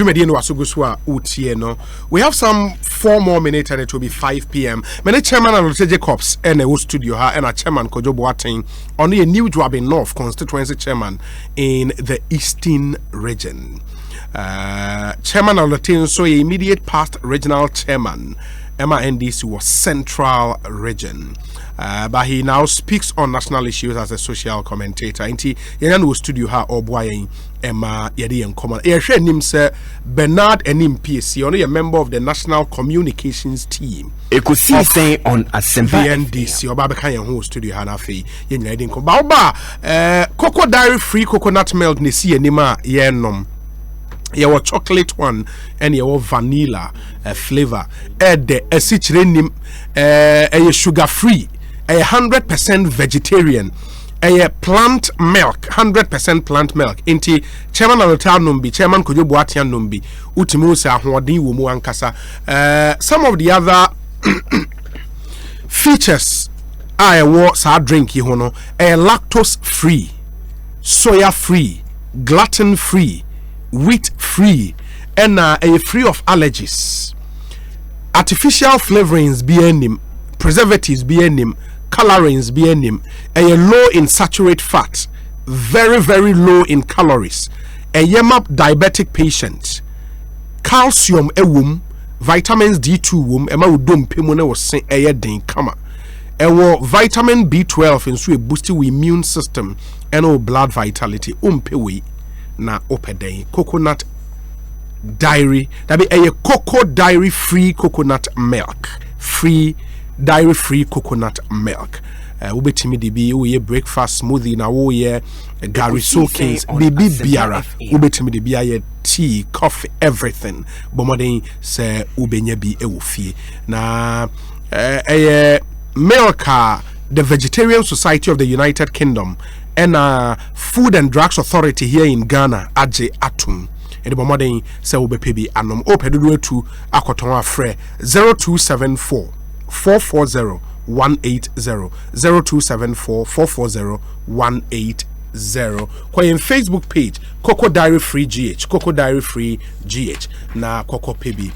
We have some 4 more minutes and it will be 5 p.m. Many chairman and Jacobs and a studio and a chairman Kojo Boateng on a new job in North constituency chairman in the Eastern region. Chairman Olotin so immediate past regional chairman Emma NDC was Central Region. But he now speaks on national issues as a social commentator. Inti yenano studio ha obwayen Emma yedi en common. Ehwe nim se Bernard Enim PSC only a member of the National Communications Team. Ekosiisen on Assembly NDC oba be kan yen ho studio ha na fe yen yedi en ba oba cocoa dairy free coconut milk ne si enima yenom. Your chocolate one and your vanilla flavor. The esichirenim sugar free, 100% vegetarian, plant milk, 100% plant milk. Inti chairman of the town numbi, chairman Kojo Boateng numbi, utimu se ahwadi wumu ankasa. Some of the other features I was our drink hono, lactose free, soya free, gluten free, wheat free, and free of allergies. Artificial flavorings being preservatives being colorings being low in saturated fat, very very low in calories. A yemap diabetic patient, calcium vitamins D2 ema udom pemone was say den kama. Vitamin B12 in so boost your immune system and blood vitality pewe na opeden coconut dairy that be a cocoa dairy free coconut milk, free dairy free coconut milk. Ubetimi dibi uye breakfast smoothie na uye Gary Soakins bibi biara ubetimi dibi aye tea coffee everything bomodin se ubenye bi ewofie na milk the Vegetarian Society of the United Kingdom and Food and Drugs Authority here in Ghana Aje Atum and the modern say will be PB anom opedu to akoton afre 0274 440 180 0274 440 180 kwa in Facebook page Cocoa Dairy Free GH Cocoa Dairy Free GH na Cocoa PB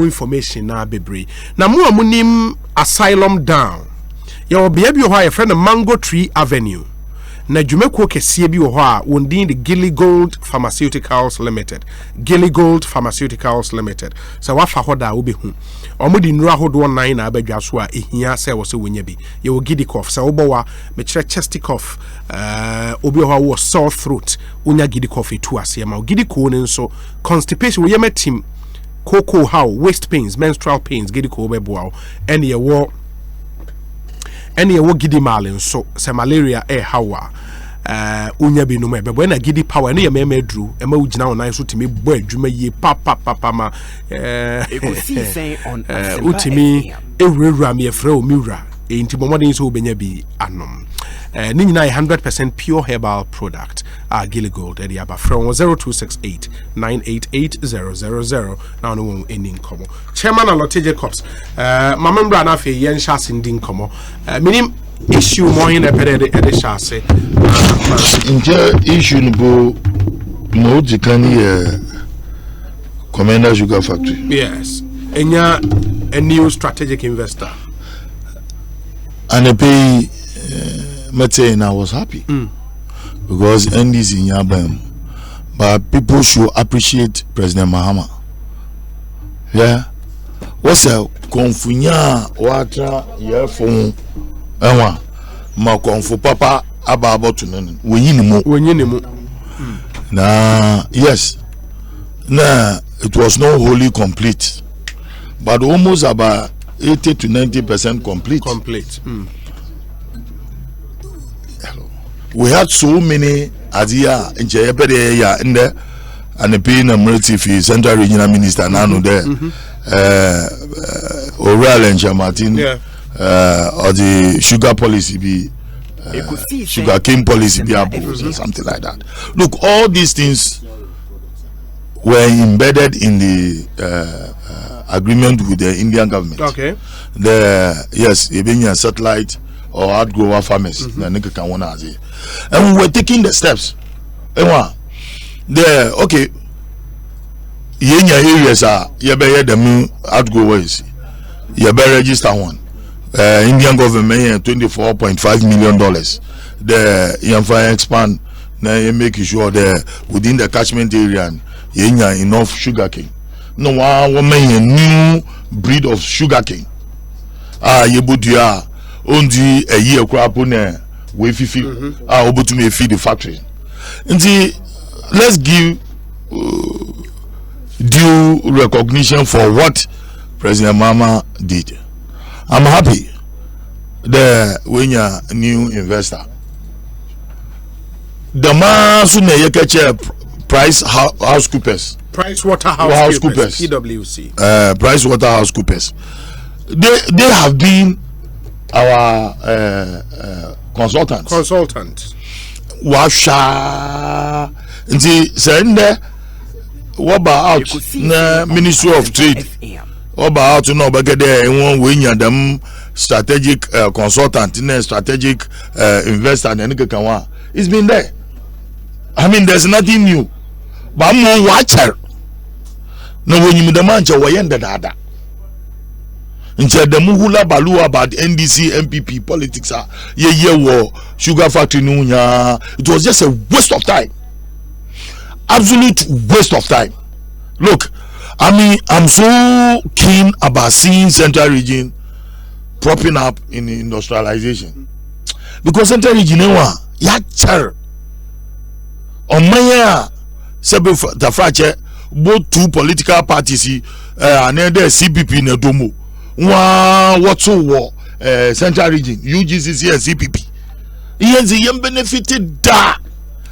information na bebre na mu amunim Asylum Down your baby ho a friend Mango Tree Avenue na dwumako kese bi wo ho a wondin the Gilly Gold Pharmaceuticals Limited Gilly Gold Pharmaceuticals Limited so wafa ho da obehu omudi nura hodo 9 na abadwa so a ehia se wo se wonya bi ye wo gidi cough se wo bowa me kire chest cough obi ho wo sore throat unya gidi cough etu ase ma gidi ko ne nso constipation wo yematim cocoa how waist pains menstrual pains gidi ko beboa and ye wo any wo gidi malen so se malaria hawa unya bi no me bebo na gidi power na ye memedru e ma ugina wona so timi bo adwuma yie papa ma Ekosiisen on utimi ewura me efra o miwura enti bomodin so obenya bi anom ni nyina 100% pure herbal product Gilly Gold edi aba from 0268 988000 now no ending komo chairman Alote Jacobs mama mbra na fe yen shase ending komo minim issue mo in ede shase nje issue no mo dikani Commander Sugar Factory. Yes, enya a new strategic investor and a pay and I was happy because NDC in Yabam, but people should appreciate President Mahama. Yeah, what's a confunya water yeah phone ma confu papa about to none when you know yes nah it was not wholly complete but almost about 80 to 90% complete. We had so many idea in Jayapede in there and the paying a Central Regional Minister now there O'Reilly and Martin or the sugar policy be sugar cane policy be something like that. Look, all these things were embedded in the agreement with the Indian government. Okay. Yes, even a satellite or outgrower farmers. And we were taking the steps. Okay, yenya areas ye be them outgoers ye be register one Indian government $24.5 million the yamfa expand na make sure that within the catchment area yenya enough sugarcane no one a new breed of sugarcane yebudia ondi a year crop on we feel obutume feed the factory nti let's give due recognition for what President Mama did. I'm happy that when you're a new investor, the man soon Price House Coopers, Price Waterhouse Coopers, PwC, Price Waterhouse Coopers. They have been our consultants. Washa, nti what about out Ministry of Trade? What about no back there one way them strategic consultant in strategic investor and it's been there. I mean there's nothing new. But I'm more watcher. No when you the mancha wayenda dada. Instead the muhula balu about NDC MPP politics war sugar factory nunya. It was just a waste of time. Absolute waste of time. Look, I mean, I'm so keen about seeing Central Region propping up in industrialization because Central Region ya char on my the fracture both two political parties and then the CPP na domo what's war Central Region UGCC and CPP yes benefited da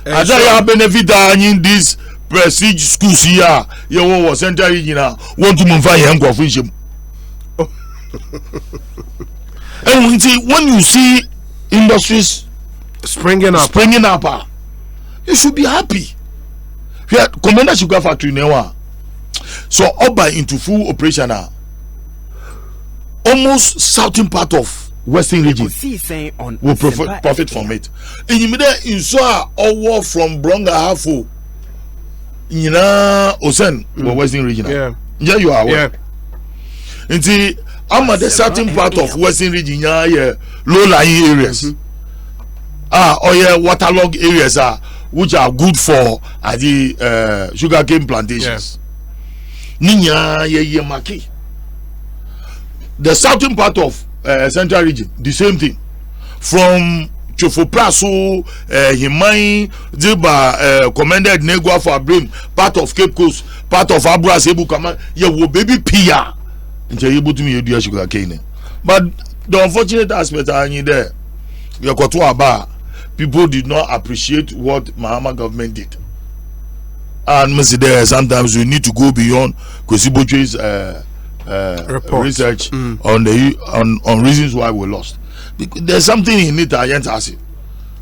as I benefit in this prestige schools here you was Central Region want to move and when you see industries springing up you should be happy. Yeah, Commander Sugar Factory now so up by into full operation now almost southern part of Western Region will profit from it. And you in so over from Bronga Hafu in Osen or Western Region. Yeah, you are aware. And see, I'm at the southern part of Western Region, low lying areas. Waterlogged areas which are good for the sugarcane plantations. Ninya ye maki. The southern part of Central Region, the same thing. From Chofopraso, Himai, Ziba, Commanded Negua for Abrim, part of Cape Coast, part of Abra Sebu Command, ye will baby Pia. And you're able to me, you sugar cane. But the unfortunate aspect are in there. Your Kotua Bar, people did not appreciate what Mahama government did. And there sometimes we need to go beyond Kosiboche's research on the on reasons why we lost. There's something in it I can't ask it.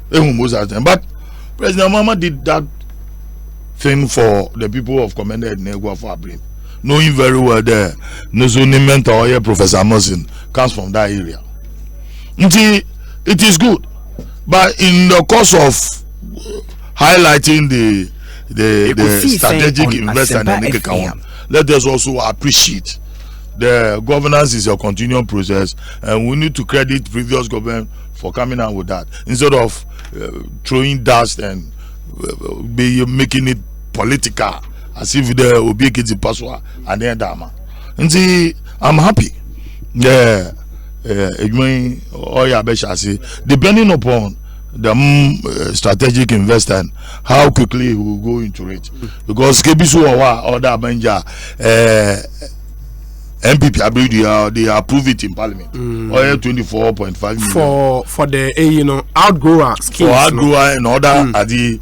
But President Mama did that thing for the people of Commanded Negua for Abrim, knowing very well there Nozuniment or Professor Amosin comes from that area. It is good, but in the course of highlighting the strategic investment and let us also appreciate the governance is a continuing process, and we need to credit previous government for coming out with that instead of throwing dust and making it political as if there will be a kid's password and then dama. And see, I'm happy. Depending upon the strategic investor, how quickly he will go into it, because Kebisu or that Benja MPP they approve it in Parliament. Or 24.5 million for the outgrower schemes. For outgrower and other at the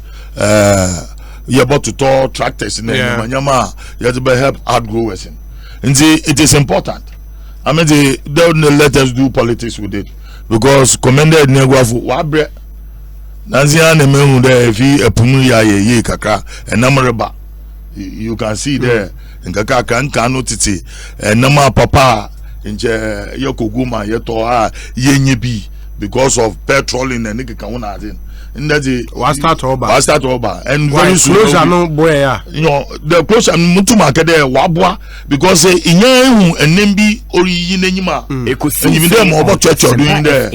you're about to tow tractors in Manyama, you have to help outgrowers. And see, it is important. I mean, they don't let us do politics with it, because Commanded Negwafu Wabre Nanzian Memu there if he a Pumuya ye kaka and Namaraba. You can see there in Kaka Kano Titi and Nama Papa in Yokoguma Yetoa Yenyebi because of petrol in the nigga kauna thing. And that's it. Was start over. And very soon. Closure no boy. You know, the closure mutu makede wabwa because inye and nembi ori yinenima. And even them about church are doing there.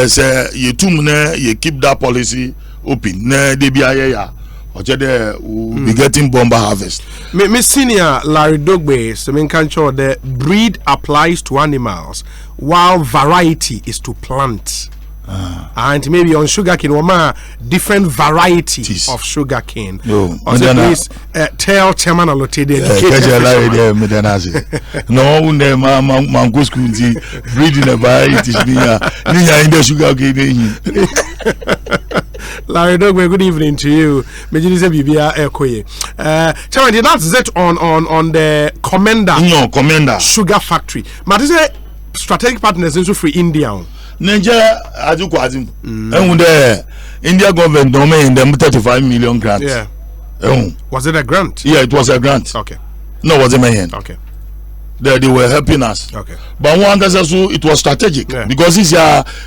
Say you tumne you keep that policy open. Ne de biya will be getting bomber harvest. Me senior Larry Dogbe, so mean can show the breed applies to animals while variety is to plant. And maybe on sugarcane, different varieties of sugarcane. Also, please tell Chairman Alote the no, mango school breeding a varieties in the sugarcane. Larry Dogbe, good evening to you. Chairman, that's it on the Commander Sugar Factory. But is a strategic partners in free India. Nigeria Azukwazim. And the India government domain them 35 million grant. Yeah. Was it a grant? Yeah, it was a grant. Okay. No, was it my hand? Okay. They were helping us. Okay. But one also it was strategic because it's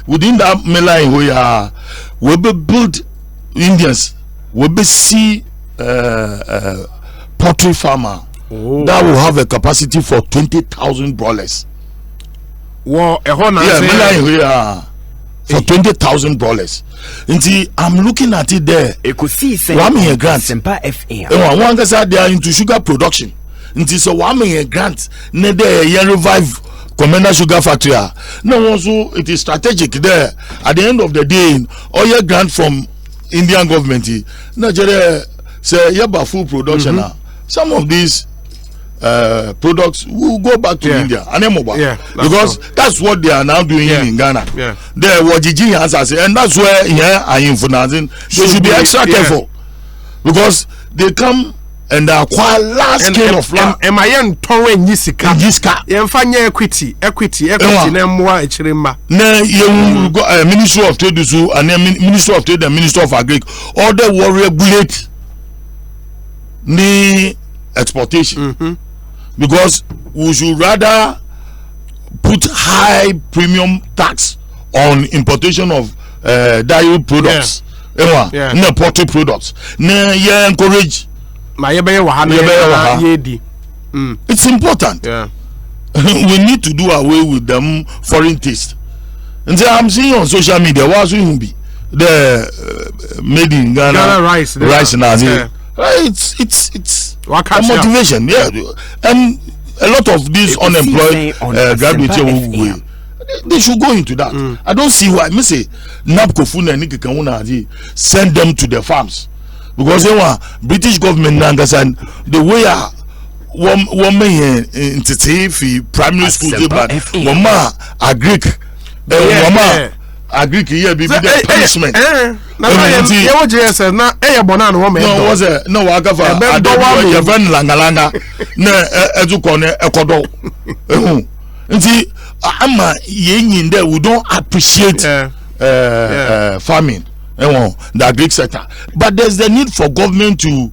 within that line we be build Indians, we be see poultry farmer that will have a capacity for 20,000 broilers. Well, for 20,000 broilers. And I'm looking at it there. Ekosiisen. One grant. AFEHYIAPA. One guy they are into sugar production. And so 1 million grant. Ne there revive Commander Sugar Factory. No, also it is strategic there. At the end of the day, all your grant from Indian government. Nigeria say yaba food production now. Some of these products will go back to India and because that's what they are now doing in Ghana. They were Gigi answers, and that's where I am they should be extra careful because they come and they acquire large scale of land. Am I in Torre Nisika? Equity. Ministry of Trade and Ministry of Trade and Minister of Agriculture, all they will regulate the exportation. Because we should rather put high premium tax on importation of dairy products, poultry products. Encourage. It's important. We need to do away with them foreign taste. And so I'm seeing on social media what will be the made in Ghana rice now. It's a motivation, and a lot of these unemployed graduates they should go into that. I don't see why. Me say NAPCO send them to the farms because they want British government understand the way one man in primary school agric here be the punishment. No was a no wakafa your friend langalanga na edukone ekodo nti ama yen there we don't appreciate farming the agric sector, but there's the need for government to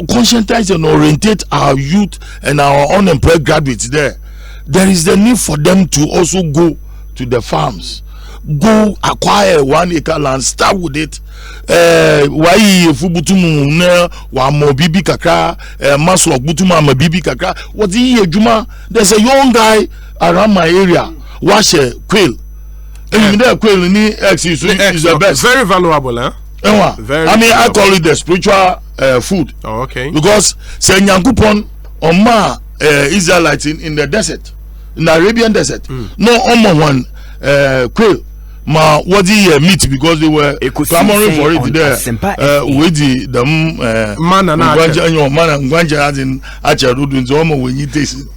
conscientize and orientate our youth and our unemployed graduates there is the need for them to also go to the farms. Go acquire 1 acre land, start with it. Why fubutumu ne wa mo bibi kakra maslo butuma ma bibi kakra. What the juma? There's a young guy around my area. Wash a quail. And the quail ni is the best. Very valuable, huh? Very I call it the spiritual food. Oh, okay. Because say nyankupon oma Israelites in the desert, in the Arabian desert. No one quail. Ma what the meat because they were clamoring for it there with the man and Gwanja as in Acharudu so when you taste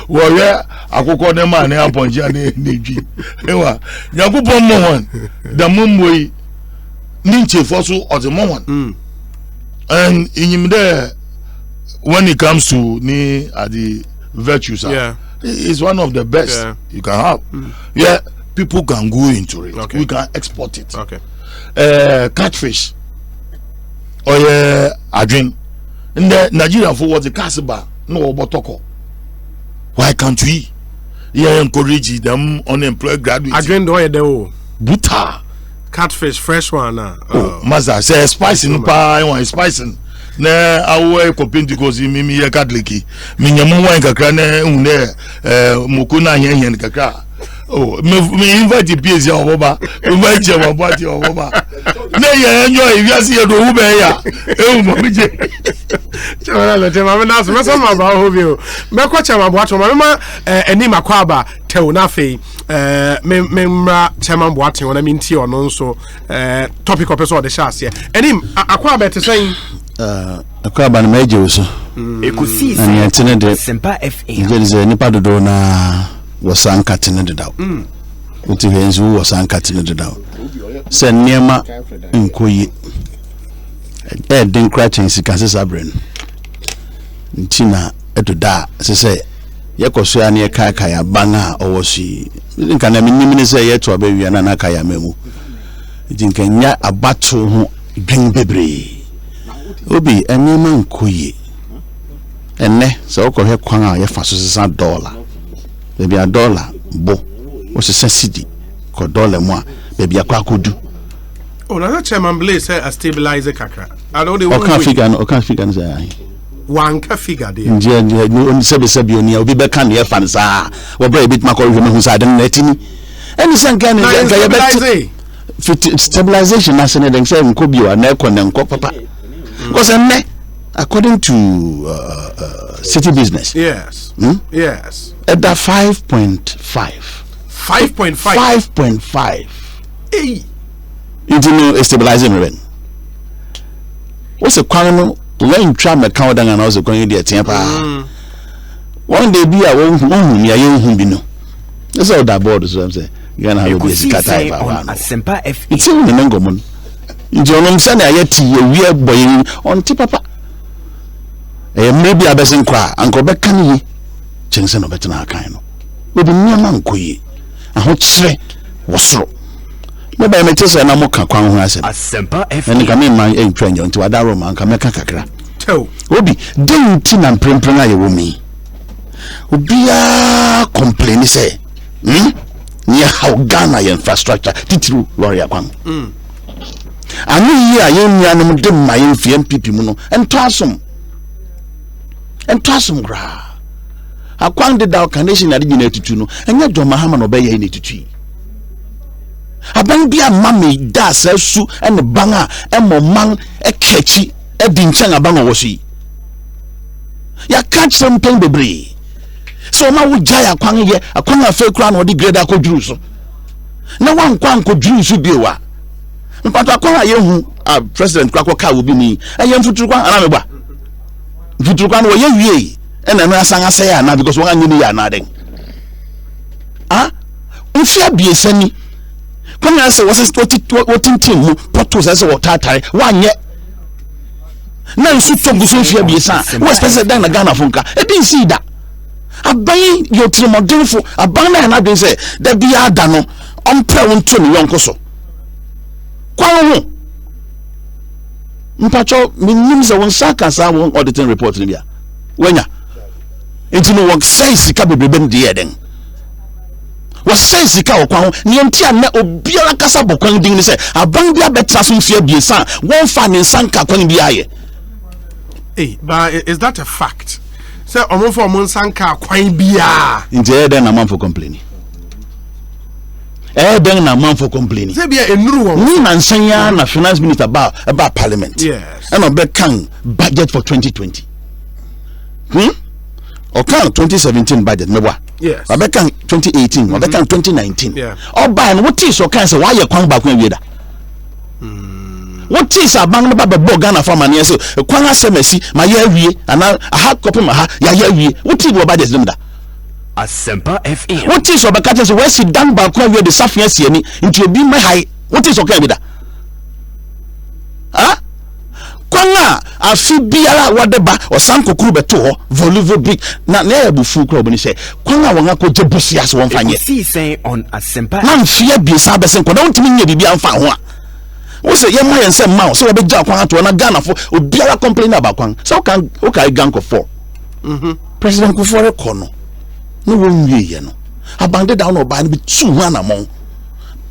well yeah akoko dem man na ponja na neji ewa yakupon mo one the mumwe ninche fosu or the one and in there when it comes to ni at the virtues it's one of the best you can have. People can go into it. We can export it. Catfish or adrin. In the Nigeria for what the Kasaba no botoko. Why can't we? yeah encourage them unemployed graduates adwen do ye de o buta catfish fresh one na maza say spice no pa one spice na awo ko Pentecost mi ye Catholic mi nyamu wan kakra na hu ne moku na hyen kakra oh me invite PSA oboba invite your body oboba na ye enjoy if you see do hu be ya mo mi je chama le tema na so ma ba ho bi o me ko chama bo ato ma eni makwaba tew na fe me mra chama bo ato na mi nti ono nso topic of person de shase eni akwaba te sen akwaba na meje so Ekosiisen and yetene de Sempa FA there is nipa dodo na wasanka tene de daw uti henzu wasanka tene de daw se niema nkoyi den cracking sika se sabren ntina edoda se yekoso ya ne kaka ya banga owosi nka na minimini se yeto abawia na naka ya memu jinkanya abato ho dwen bebre obi enema nkoyi enne se okohwe kwan a ye fa so sesa dollar bebi a dollar bo o sesa cedi ko dollar mo a bebi akwa kodu oh na chairman Blaze say a stabilizer kakra I know they o kan figure no say one ka figure there nje no sebi oni obi be kan ye fan sa wo bra bit makọ hwe hu sa den natini eni san kan ya be stabilization na se ne den say nko bi wa na ekọ na nko papa because enne according to city business yes yes at that 5.5 hey you know stabilizing rent what's a kwan when try me count down and also going there temper one day be a one me aye bi no that's all that board so I'm saying you gonna have to be a type on Sempa FA it's in the ngomon nje onom se na ayeti ye wie boy on ti papa maybe abesin kwa anko be kan yi chense no betena kan no obi nyama nkoyi aho kire wosoro me ba metese na mo ka kwan ho asem Sempa FA eni ka me man entwa nyo nti wada roma anka meka kakra tew obi den ti na mprempren aye wo mi obi a complain say ni how Ghana infrastructure titiru lori akwan ani yi aye nuanom de mayin fie MPP mu no ento asom gra akwan de da organization na de nyina tutu no enya John Mahama no be ye ni tutu aban bia mame da sasu ene banga emman ekechi edi nchen aban wo so ya catch something bebre so ma wo jaya akwan afa kura na odi grade akoduru so na wan kwan koduru so biewa mpato akwan ayehu president kwakọ ka obi ni eye mfuturu kwan ana megba mfuturu kwan wo ye wie ena na asanga se ya na because wan anyi ni ya na den mfia biesani kwanya se wotintin mu poto se wotatare wanye na nsu toguso mfia biesa wo special dan na Ghana fonka edin sida aban yo tremodinfo aban na den se da bia da no ompre wonto ni yonko so kwawo ho mpacho minim se won saka sa won auditing report ni bia wanya entino wo say sika bebrebe ndi eden wo say sika okwan ni entia na obiara kasa bokwan din ni se aban bia betra so mfia biesa won fa ni sanka kwan bia ye hey but is that a fact say omofo mo sanka kwan bia nti eden na man for complaining eden na man for complaining say bia enuru won ni na nsanya na finance minister about parliament yes and obe kan budget for 2020 or kan 2017 budget mebwa yes obe kan 2018 obe kan 2019 yeah oba and what is so kan say why ye kwan ba kwan wieda what is abang ba be Ghana farmer na say kwan asemasi ma ya wie ana aha copy ma ha ya wie what is budget dem da Sempa FA what is obe ka say we sit down ba kwan wie de safia siani nti obi ma hai what is okay wieda kwanga afi biara wadeba osan kokuru beto ho voluvo brick na ya bufu kro boni se kwanga wanga ko jebusia so won fanye Ekosiisen on Sempa na mfia biesa besen ko don timi nya bibia mfa ho a wo se ye ma yense ma so be gya kwan ato na Ghana fo obiara complain about kwan so kan gang ko for president ko for ko no won wie ye no abandoned down or by be 2 among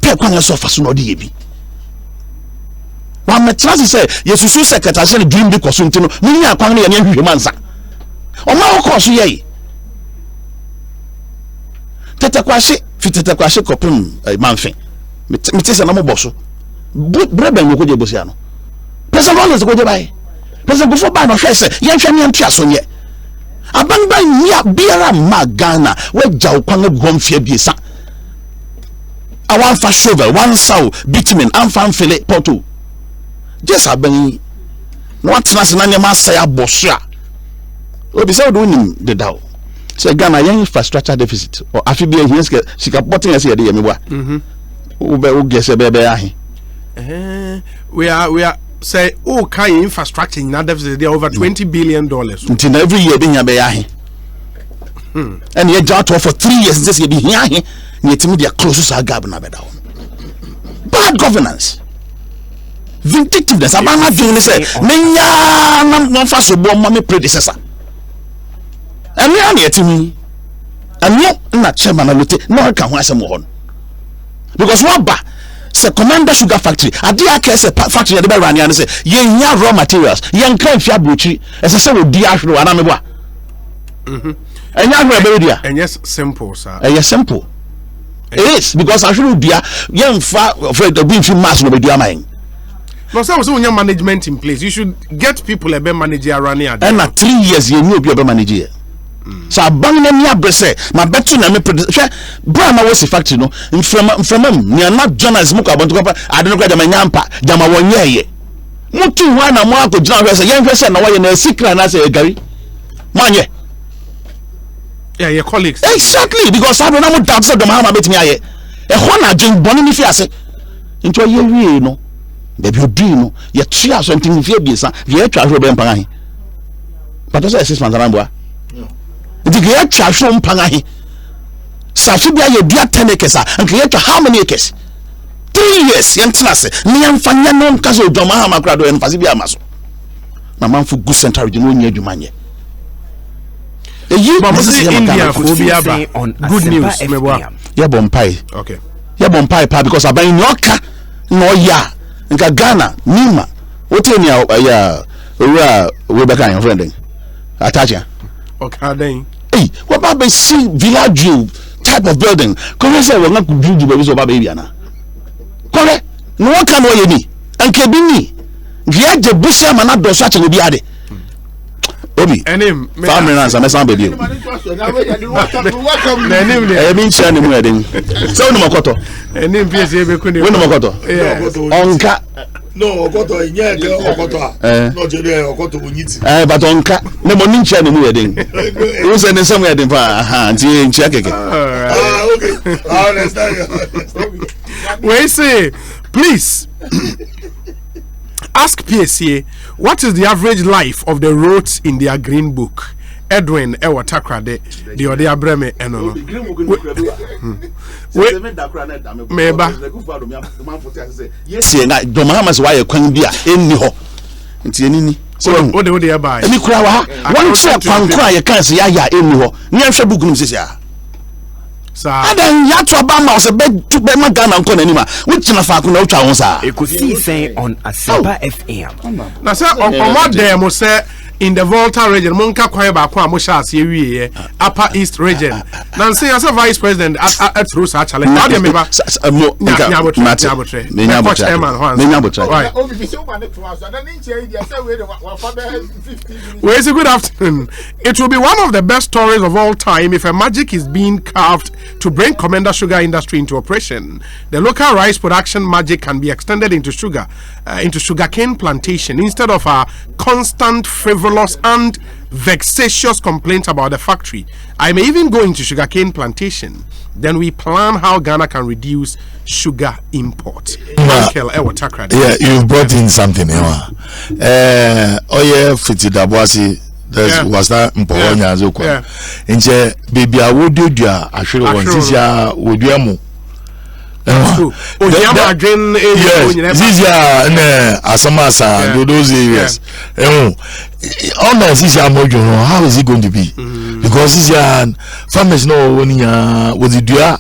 Pekwan so no DB. One metrasi say, yes, you secretary dream because you know, me are quang and humansa. Or now, of course, ye. Tetaquashi, Fitetaquashi copum, a manfin. Metis and Amoboso. Breben will go to Bosiano. President Wallace go to buy. President before by no face, Yanshamian Piason yet. Abang by Nia Biara Magana, where Jow Panga Gomfia Bisa. I want for shovel, one sow, bitumen, and fan fillet, porto. Just abang. What's Nasanania Masaya Bosra? Well, besides doing the Dow. Say Ghana young infrastructure deficit or Afibia she got botting as here. We are say kind infrastructure in that deficit there over $20 billion. Until every year being a bear. And yet out for 3 years this year be here. Yet media closest are gabna down. Bad governance. Vindictiveness. I'm not doing this. Menya no fast bomb mommy predecessor. And we are near to me. And not chairman of the no can want some more. Because what ba say Commander Sugar Factory, a dear case a factory at the Barani and say, ye raw materials, young crime fiabuchi, as I say with Diashro and Ameba. And young and yes, simple, sir. Yes, simple. It is because I should be a young far afraid of being mass will be doing mine. No, so when your management in place, you should get people a better manager around here. And at 3 years, you know, be a manager. So I bang them here, Bresse. My better than me, Brahma was a factory, no, from him. You are not journalists, Muka, but I don't know my Yampa, Jama 1 year. Mutu one and Marco John as a young person, and why in a secret and I say, Gary. Manye. Yeah, your colleagues. Exactly, because I don't know what that's the Mahama bet me. A Hona drink bonnie fiase into a year, you know. Baby, you do know, you try something if you be son, you try to be Pangahi. But also, 6 months around. The great charge from Pangahi. Safibia, you dear 10 acres and create how many acres? 3 years, Yantinase, Nian Fanyanon Caso, Domahama Grado and Fasibia Maso. My man for good central, you know, near Dumania. India phobia on good news. Yeah, Bompai. Okay. Yeah, Bompai, because I buy Noka, no, ya. Nka Ghana Nima wote ni ya Rebecca your friend Atacha okay then eh what about be see village type of building come say we not build you so baba bia na kore no kan wo ye ni anke bi ni gya je busia ma na do so ache bi ade obi enim family na sa mesa baby enim e mi ncha ni mu eden so no makoto enim pese be ku ni we no makoto onka no okoto nye ke okoto no jere okoto onyiti but onka ne mo ni ncha ni mu eden we say ne some eden pa nti ncha keke okay I understand we say please ask PSA what is the average life of the roads in their green book. Edwin Ewatakrade the other Breme eno meba see na Domahamas why kwan bia enni ho nti enini so what they buy eni kura wa one check kwan kura ye kan se ya enni ho ni ahwe book nim sisia sa adan ya to ba ma se be tu be ma Ghana nko nani ma wuchina fa ko na utwa won sa Ekosiisen on Asempa FM na say omo dem say in the Volta region monka kwaye ba ko amosha ase wiye upper east region na say as a vice president at through such challenge how dem meba mo nya good afternoon. It will be one of the best stories of all time if a magic is being carved to bring Commander sugar industry into operation. The local rice production magic can be extended into sugarcane plantation instead of a constant frivolous and vexatious complaints about the factory. I may even go into sugarcane plantation. Then we plan how Ghana can reduce sugar import. Yeah, you brought in something. Fitidabwasi. Was that Mponya Zuko? Inche baby, I would do ya. I should want this ya would you mo. Yes, this year, Asamasa, those areas. Oh no, this year, how is it going to be? because this farmers no only with the dua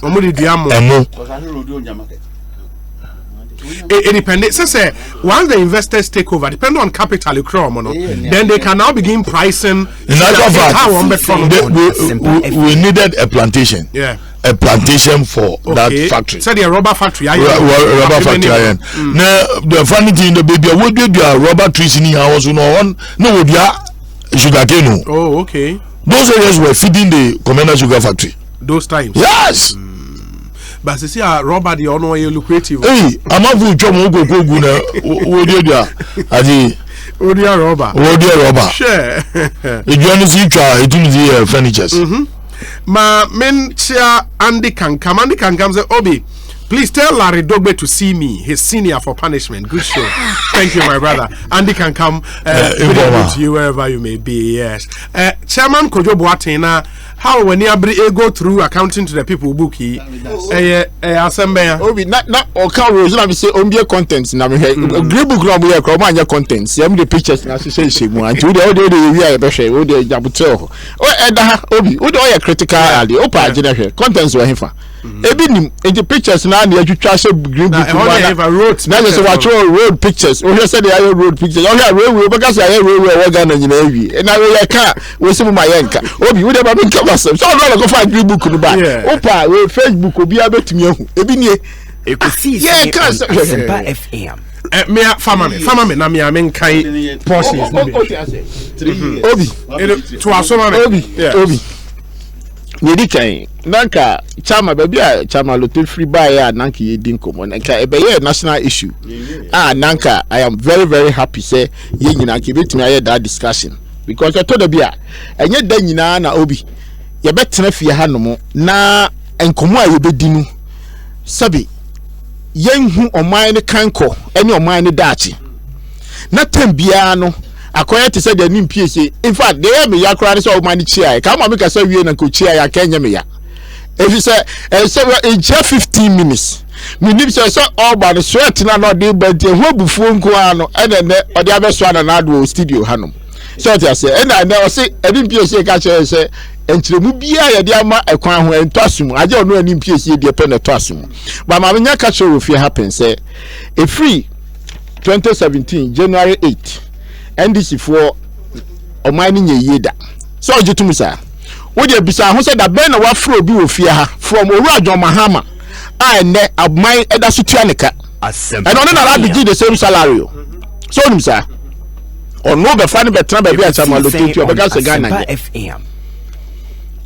it depends. So once the investors take over, depending on capital you crawl, then they can now begin pricing. In actual fact, we needed a plantation. Yeah. A plantation for that factory. So the rubber factory. Rubber factory. Now the funny thing, the baby, what do you rubber trees in here? Also no one, no sugar cane. Oh, okay. Those areas were feeding the commercial sugar factory. Those times. Yes. But you see, rubber the honor you lucrative. Hey, I'm not going to go na. What do you do? Adi. Odia rubber. Sure. If you understand, it will be furnitures. Ma men chia Andy can come say Obi, please tell Larry Dogbe to see me, his senior for punishment. Good show. Thank you, my brother. Andy can come to you wherever you may be. Yes. Chairman Kojo Boatena, how when you go through accounting to the people bookie assembly Obi na o ka rules na be say ombie contents na me green book na be e ma contents yam the pictures na say shegu anti we dey we are be hwe we dey jabutel o eda Obi we dey critical ali o pa agina hwe contents we hefa ebi nim the pictures na atwitwa say green book na say watch road pictures o hear say dey road pictures o hear road because dey road we ga na nyina awi na we ka we say ma yenka Obi we dey ba me so no go find green book no ba opa we Facebook obi abetumi ahu ebi nie Ekosiisen Asempa FM me farmer me na me menkai portions Obi to asoma me Obi yedi kan nanka chama baby a chama lote free buy ya nanka yedi nkomo nanka ebe ye national issue nanka I am very very happy say ye nyina ke betumi aye that discussion because I told the bia enye da nyina na Obi ye betena fie ha no mo na enkomo a ye bedinu sabi yenhu oman ne kanko ene oman ne daachi na tambia no akoya te say the nimpiese in fact they me yakra so oman chia ka ma me ka say wie na ko chia ya kenya me ya if you say in just 15 minutes me nim say so all by the sweat na no dey but the ho bufuo nko ano ene ne ode abeso na na do studio hanom so they say and I never say nimpiese ka che say entremu bia ya dia ma ekwan ho entwasum aje ono ani mpiese die pe na twasum ba ma nya ka chere ofie happen say a free 2017 January 8 NDC for omani nye yeda so ojetum sa wo de bisa ho say da ben na wa fro bi ofie ha from Owurajo Mahama a ne abman eda so tuaneka and ono na la bigi the same salary so onim sa ono be fa ne betra ba bi a chama lotetu obeka se Ghana FM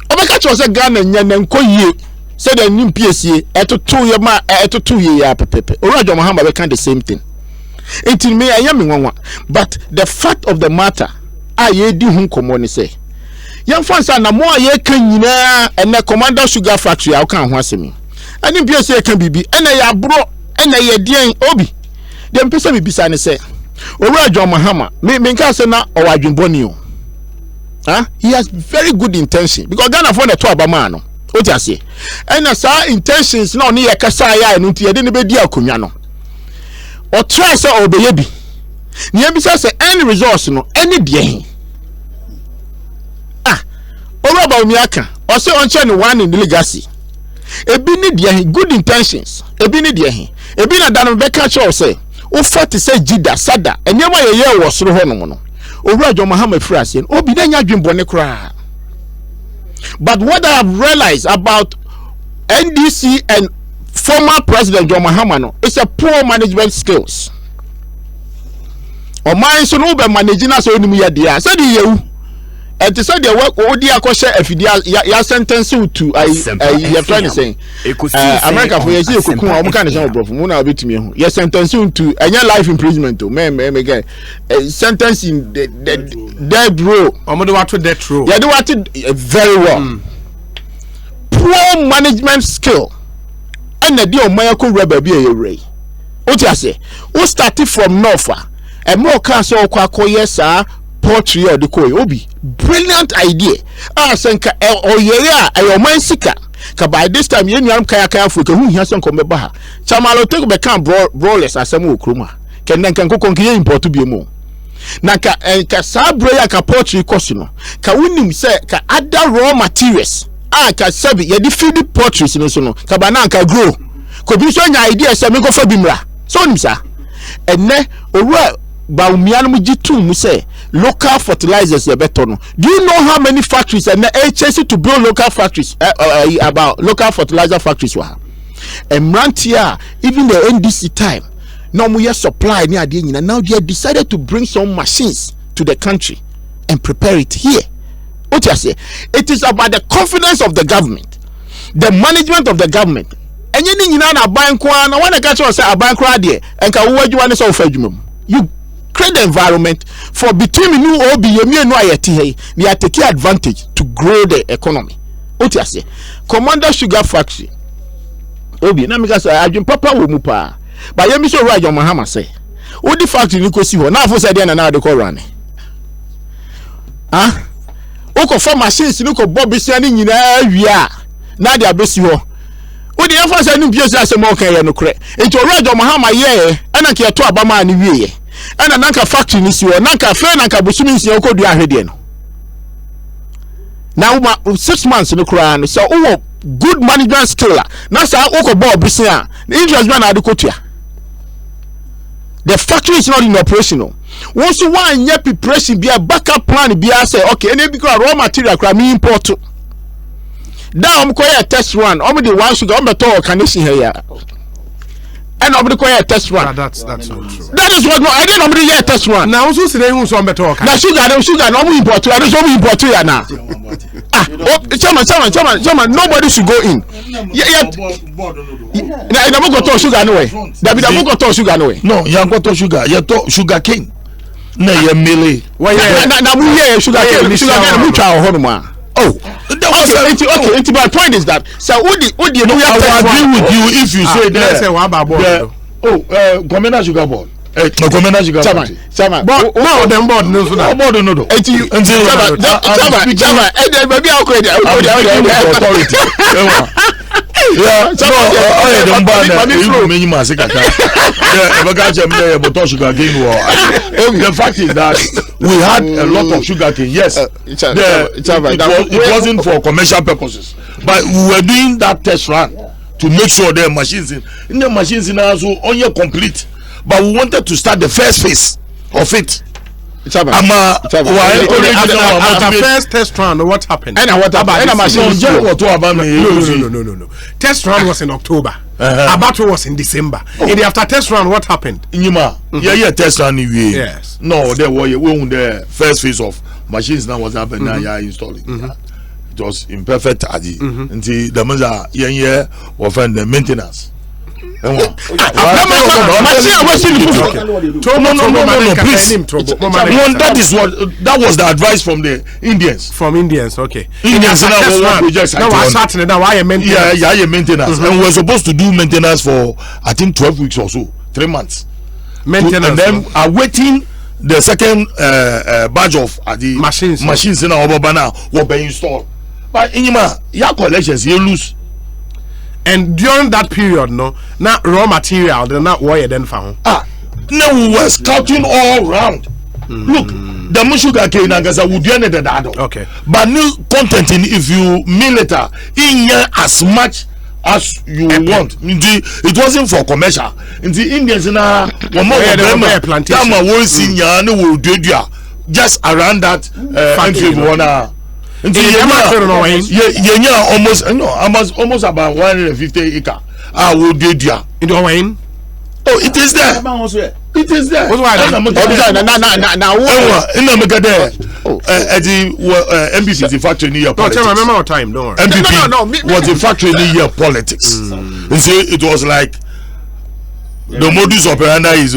obeka cho se Ghana nya na nkoyie se da nimpiesie etoto ye ma etoto ye ya pepepe Owurajo Mahama be kan the same thing it me ayam nwanwa but the fact of the matter ye di hu komo ni say yam fansa na mo ye kan nyina ene commander sugar factory a kan ho asemi ani nimpiesie kan bibi ene ya bro ene ye dien Obi dem pese mi bisa ni say Owurajo Mahama me nka se na owadwunboni o he has very good intention because Ghana for the to abama no o ti ase and sa intentions na oni ye kasa ya no nti ye de ne be di akonwa no o try say obeye bi ne ye bi say any resource no any de Owuraba mi aka o say on che ne one in legacy ebi ni de good intentions ebi ni de ebi na dan be ka che o say o fat say jida sada enyema ye wo soro ho no Owurajo Mahama Frasian Obi na nya dwembone kra. But what I have realized about NDC and former President John Mahama no is a poor management skills. O man so no be managing as onimu ya dia. Say the yewu. And to say the work odi akoshe afidia ya sentence to you trying to say America for you see kokun o mo kan say obrofo mo na obetumi hu ya sentence to anya life imprisonment o me get sentence in the dead row o mo do what death row ya do what very well poor management skill and the dey o man ko rubber bi e o ti ase o start from north e mo ka so kwa koye sa poetry or the koi Obi brilliant idea senka oyere a man sika ka by this time ye nuam kaya fu ka hu hia sen ko meba ha chamalo take be kan brawlers asem okroma ken nan kan kokon ke import bi mu na ka sabre ya ka poultry cost no ka wonim say ka other raw materials ka sabi ye di feed poultry no so no ka ba na ka grow ko bi so nya idea say me ko fa bimra so nim sa enne owura ba umia no gitum mu say local fertilizers ye beto no. Do you know how many factories and chase to build local factories about local fertilizer factories wa and Rantia even the NDC time no more supply near the now they have decided to bring some machines to the country and prepare it here. What you say? It is about the confidence of the government, the management of the government. And you na bank one when I catch you say a bank there and ka wo adwuma ne so fa adwuma you create the environment for between you obi yemi no ayeti hey they are taking advantage to grow the economy. What you say? Commander Sugar Factory obi na me ka say adwum papa wo mu pa ba yemi so right on Mahama say wo di factory ni ko si ho na afo say dey na dey ko run o ko for machines ni ko bobisia ni nyina awia na dey abesi ho wo di afo say ni bia say mo kan ye no kre enti o right on Mahama ye ana ke to abama ni wie ye ana nanka factory ni si ho nanka fe nanka busumi si ho ko du ahwede no now 6 months no kra no so o good management skill na sa o ko bo busia interest man adekotua. The factory is not in operation. Once you want your preparation be a backup plan be a say okay any because raw material kra me import now I'm a test run I'm the one sugar I'm the talk condition here and I'm the test run. That's not true. That is what I didn't know the test run now also say who so better talk now sugar no import I just want import here now chairman nobody should go in na mo go to sugar no way David mo go to sugar no way no yan go to sugar you to sugar cane na ye mele na mu here sugar cane mu twa ho no ma oh okay it's my point is that so odi no I will agree with you if you say that say what about Commander Sugar Board Commander Sugar Board Chama no them board no so na board no Chama baby authority yeah so the band you mean you must the fact is that we had a lot of sugar cane yes it wasn't for commercial purposes but we were doing that test run to make sure the machines in the machines in also only complete but we wanted to start the first phase of it. After first test run, what happened? No. Test run was in October. Abato was in December. And after test run, what happened? Test run. Yes. No, there were the first phase of machines now was happening. Now installing. It was imperfect. Until the mother offend the maintenance. No, please. That was the advice from the Indians. Okay. Indians now why maintenance. And we were supposed to do maintenance for I think 12 weeks or so, 3 months. Maintenance. And then awaiting the second batch of the machines in our Obabana were being installed. But in your collections, you lose. And during that period, no, not raw material, they're not wire then found. No, we were scouting all around. Look, the sugar cane would do anything that. Okay. But new content in if you mill it in here as much as you want. It wasn't for commercial. In the Indians just around that almost about 150 acre. I will do there. Oh, it is there. It is there. MPP is the factory near politics. Remember time, don't worry. MPP was the factory near politics. And so it was like the modus operandi is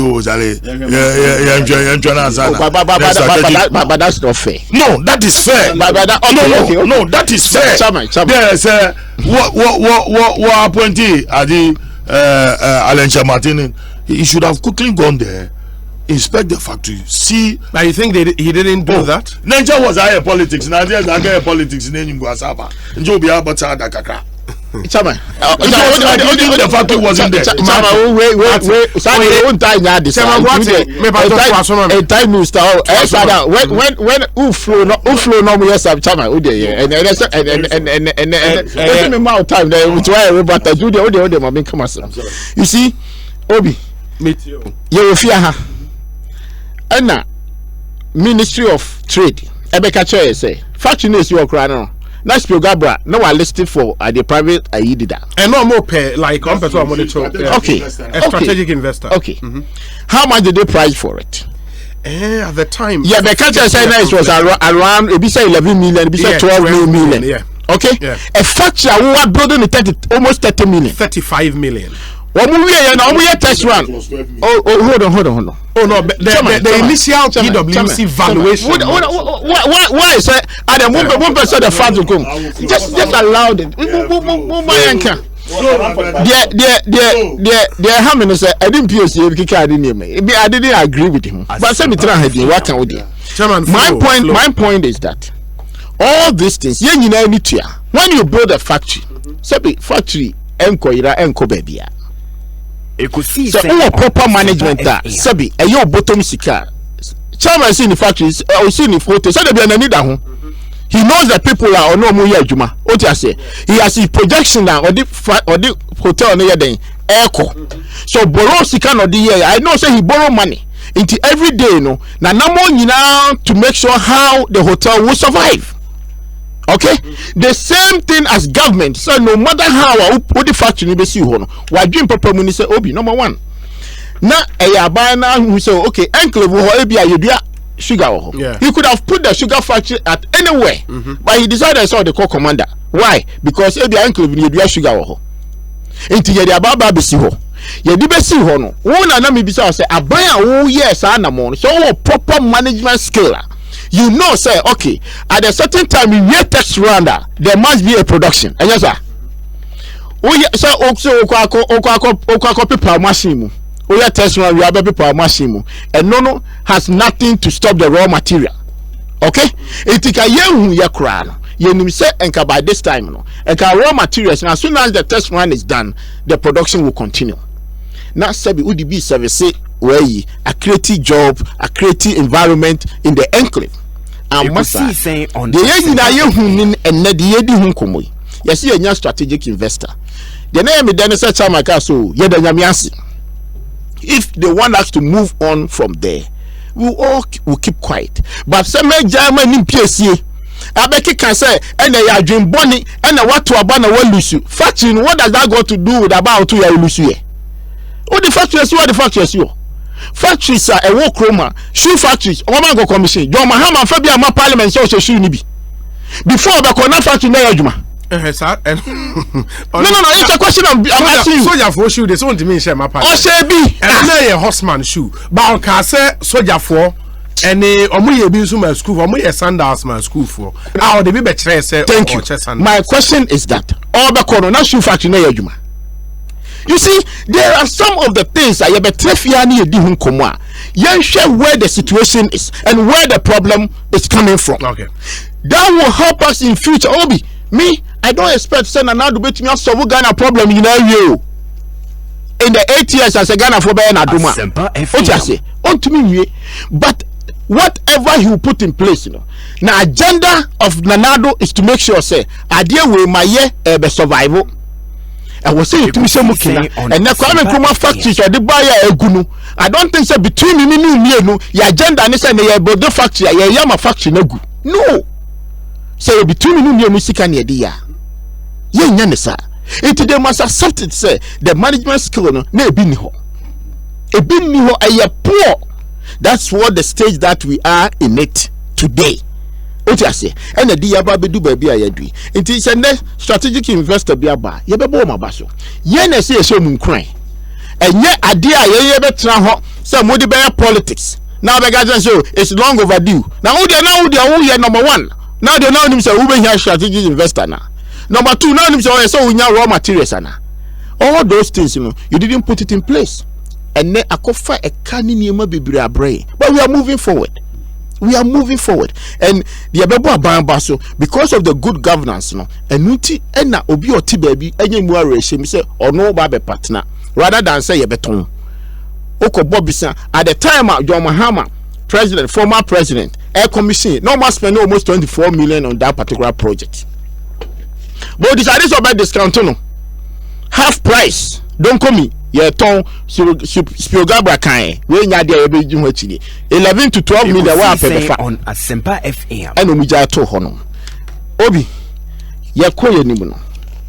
but that's not fair. No, that is fair. No, that is fair. There's what appointee at the Alencha Martin. He should have quickly gone there, inspect the factory, see. Now you think he didn't do that? Nigeria was higher politics. Nigeria is higher politics in any Guasaba. Njobia Bata Dakaka. Chairman. The factory wasn't there. Chairman, wait. Won't tie that. Chairman, what? A time minister. When flow no more yes, Chairman. And me more time. It's why everybody do the man come as. You see, Obi. Meet you. You fear her. Anna, Ministry of Trade. Ebeka Chair say factory is your crown. That's Gabra. No one listed for the private Aidida. And no more pay like on person monitor. Okay. A strategic investor. Okay. How much did they price for it? At the time. Yeah, the country said it was around it be say 11 million, it be say 12 million. Yeah. Okay. Yeah. A factory who are building almost 30 million. 35 million. One year test run. Hold on. Oh no, the initial PwC valuation. Why is it? And then 1% the fund to come. Just allow it. How many say I didn't POC I didn't agree with him. But some what can we do? My point is that all these things when you build a factory, say factory enko baby. Ekosiisen. So proper management that sabi your bottom sika. Chairman see in the factories or see in the photo. So they be an need that. He knows that people are no more juma. What you say? He has his projection now or the hotel near the echo. So borrow sika no the year. I know say he borrow money into every day. No, now to make sure how the hotel will survive. Okay, the same thing as government. So no matter how what the factory be see hono, why dream papa money say obi number one. Na buy who say okay, enclave ho ebia yedua sugar ho. He could have put the sugar factory at anywhere, but he decided so the core commander. Why? Because ebia enclave yedua sugar ho. Enti yede ababa be si ho. Yede be si ho no. Wo na me bisa say aban a wo yes anamon. So proper management skill. You know, say, okay, at a certain time in your text rounder, there must be a production. And yes, sir. Oh, yeah, so Okako paper machine. Oh, yeah, test run, we have a paper machine. And no has nothing to stop the raw material. Okay? It is a young year crown. You say, and by this time, no, and raw materials, and as soon as the test run is done, the production will continue. Now, Sabi UDB service where a creative job, a creative environment in the enclave. Ekosiisen on the yes, you're a strategic investor. The name is Dennis so if they want us to move on from there, we all will keep quiet. But some German in PSC, Abeki can say, and they are dream bonnie, and what to abandon will lose you. Factory, what does that got to do with about 2 years lose you? What the factories, what the factories you? Factories are a work room, shoe factories, Omago Commission, John Mahama, Fabia, my parliament, so shoe nibi. Before the corner factory, no, Juma. No, it's a question I'm asking you. Soldier for shoe, they want to mean share my part. Oh, say be a horseman shoe, but on can say soldier for any omuye be my school for omuye sandals my school for. Now the baby say thank you. My question is that all the corner shoe factory, no, Juma. You see, there are some of the things I have a trefiani dihun komwa. You share where the situation is and where the problem is coming from. Okay. That will help us in future. Obi, me, I don't expect send an to bet me a solve Ghana problem in you. In the 8 years as a Ghana for Bayana Duma. What you say? On to me, but whatever he will put in place, you know. Now agenda of Nanado is to make sure say idea we my year survival. I was saying to me, and the Kwame Nkrumah factories or the buyer egunu. I don't think so between me no your agenda and say na build the factory, your yama factory no. So between me no sika na dia. Ye nya sa. It they must accept it say the management skill no na ebi ni ho. Ebi ni ho aye poor. That's what the stage that we are in it today. What you say? And the dia ba be do baby ayadui. It is a strategic investor be aba. Ye be bo mabaso. Ye na say so mun kran. Enye ade a ye be tra ho say modi be politics. Now be ga say it's long overdue. Now who dey number 1. Now they know him say who be here strategic investor na. Number 2 now him say so we nya raw materials na. All those things you didn't put it in place. And then akofa e ka ni niema bebre abre. But we are moving forward. we are moving forward. And the Abebo Abambaso, because of the good governance, no, and Nuti and na Obi Oti baby, any more ratio, say, or no baby partner, rather than say a beton. Oko Bobisa, at the time, John Mahama, president, former president, Air Commission, no must spend almost 24 million on that particular project. But this is about discount, no. Half price, don't come me. Your tongue, Spiogabra Kai, when you are there, 11 to 12 million on Asempa FM. And Omija to Hono Obi, Yakoya Nimuno,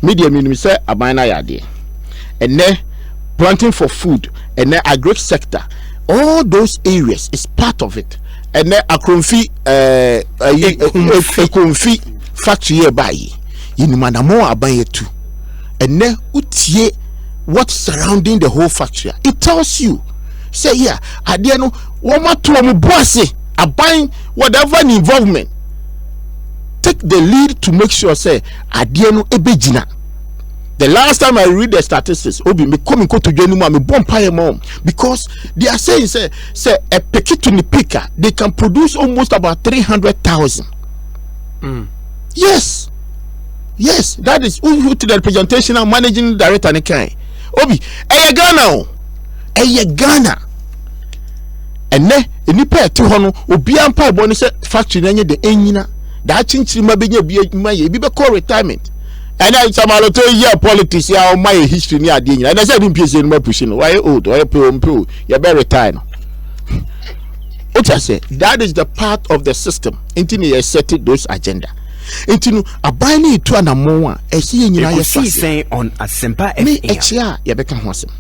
media minimum say Abana Yadi, and then planting for food, and then agri sector, all those areas is part of it, and then a Akromfi factory nearby, Yinimanamo Abaye too, and then Utie. What's surrounding the whole factory? It tells you. Say yeah, I didn't know what my two bossy are buying whatever involvement. Take the lead to make sure say I didn't know ebejina. The last time I read the statistics, Obi me coming to Jenuma me bonfire mom because they are saying say a pekituni picker they can produce almost about 300,000. Yes, that is who to the representation and managing director and kind. Obi, Ghana. And ne, nipa to hono, Obi ampa boni se factory nanye de enyina. Da chinchiri mabenye bibe call retirement. And I samaloto year politics ya my history ni adi enyina. And I said mpese no pushing. Why old? Why po? You better retire. What I say, that is the part of the system. Until you set those agenda. Intinu abani to na moa esi nyina Ekosiisen on Asempa FM. Me echia ye beka ho asem.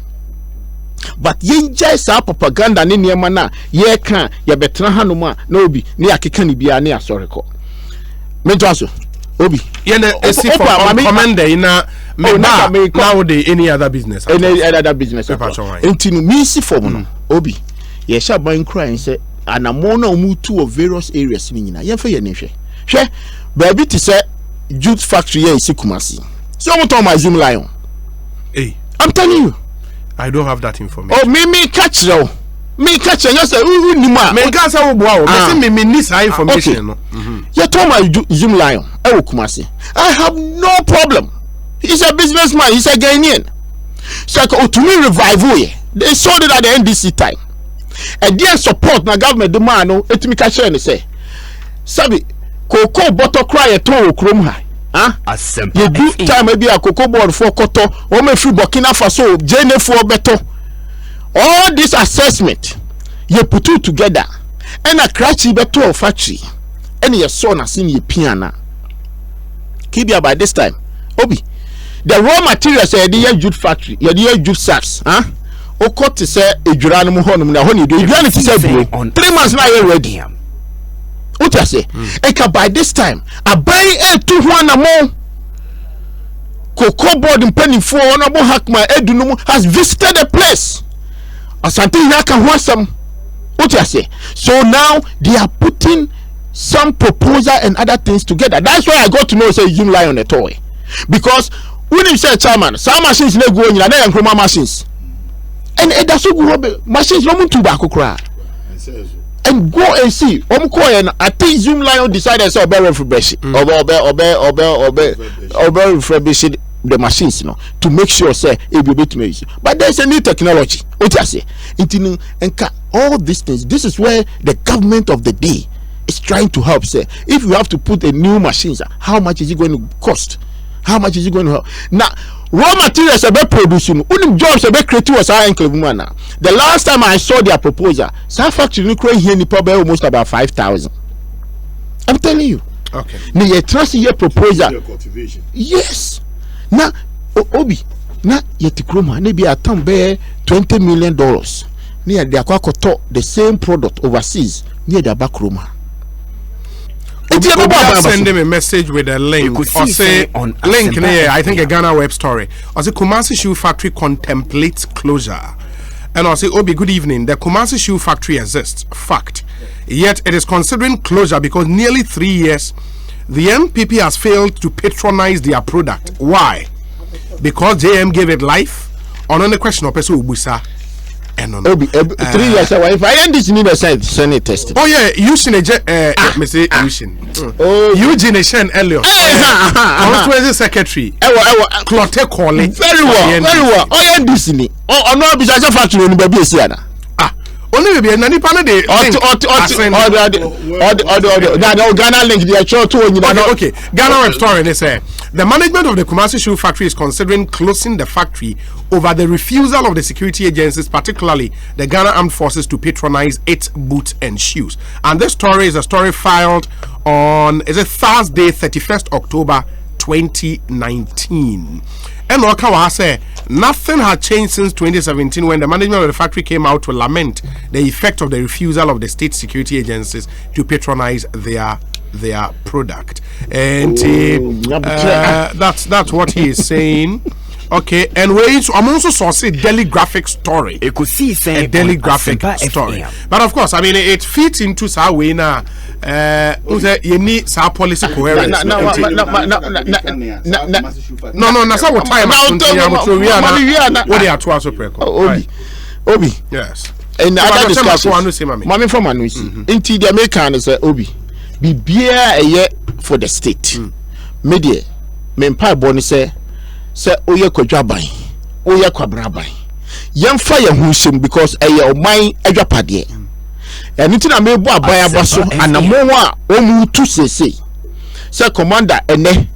But yenja sa propaganda ne niema na ye kan ye betena hanom a na obi ne akeka ne bia ne asoreko. Me twaso obi ye na esi for commander ina me now the any other business. Any other business. Intinu me si for no obi ye sha ban crying say anamo na omutu of various areas ni nyina ye fa ye ne hwe. Hwe baby to say jute factory here is Kumasi. So I'm talking about Zoom Lion. Hey, I'm telling you. I don't have that information. Oh, me catch you. Me catch you. You say who ni ma? Me can't say who me me need that information. Okay. You talking about Zoom Lion? Kumasi. I have no problem. He's a businessman. He's a Ghanaian. So to me revival here. They sold it at the NDC time. And their support na government demand no. It me catch you say. Sabi. Cocoa butter cry a to chrome high. You do time maybe a cocoa board for koto or me free Burkina Faso, Jene for better. All this assessment you put it together and a cratchy better factory and your son has seen your piano. Keep you by this time. Obi, the raw materials are the jute factory, your dear jute sacks, O cut to say a Juranum honum, the honey, the Juranum say on 3 months now you're ready. What I say? Eka by this time, I buy a 200 more. Cocoa board and penny for honorable Hakma Edunumu has visited the place. Asante Yaka Wasam. What I say? So now they are putting some proposal and other things together. That's why I got to know say Zoom Lion a toy. Because when you say chairman, some machines they go in and machines. And that's so good machines no tobacco cry. And go and see. I think Zoom Lion decided to refurbish the machines, to make sure say it will be to make. But there's a new technology. What I say, all these things. This is where the government of the day is trying to help. Say, if you have to put a new machines, how much is it going to cost? How much is it going to help? Now, raw materials are being produced. Jobs are being created. The last time I saw their proposal, some factory here probably almost about 5,000. I'm telling you. Okay. Now you trust your proposal. Yes. Now, Obi, now you tikroma maybe a ton bear $20 million. Near the aquacoto the same product overseas near the back room. Send them a message with a link or say link there. I think a Ghana web story. Or say Kumasi Shoe Factory contemplates closure. And I say, Obi, good evening. The Kumasi Shoe Factory exists. Fact. Yet it is considering closure because nearly 3 years the MPP has failed to patronize their product. Why? Because JM gave it life. On the question of Peso Ubusa. Obi 3 years if I end this need a Senate test. Oh yeah, using me say using. Eugene Shen Elliot. Constituency secretary. Clotte Colley. Very well. Oh yeah, this ni. Oh no be just factory no be esi ana. Only be na nipa no dey. Ghana link dey show to nyina. Okay. Ghana web story they say the management of the Kumasi Shoe Factory is considering closing the factory over the refusal of the security agencies, particularly the Ghana Armed Forces, to patronize its boots and shoes. And this story is a story filed on Thursday, 31st October 2019. And Okawa say nothing had changed since 2017 when the management of the factory came out to lament the effect of the refusal of the state security agencies to patronize their product. And that's what he is saying. Okay, and I'm also sourcing a daily graphic story. Ekosiisen, a daily graphic story. But of course, I mean, it fits into our way now. You need some policy coherence. No, that's not what time. What they are to us, Obi. Yes. And other discussions. Mommy from Anusi. Into the American is Obi. Be beer a year for the state. Media. Mempa Bonnie say. Say oye kwadwaban oye kwabraban yemfa ye hunshim because eye o man adwapade enti na mebu aban abaso anamo a omu tu sese say commander ene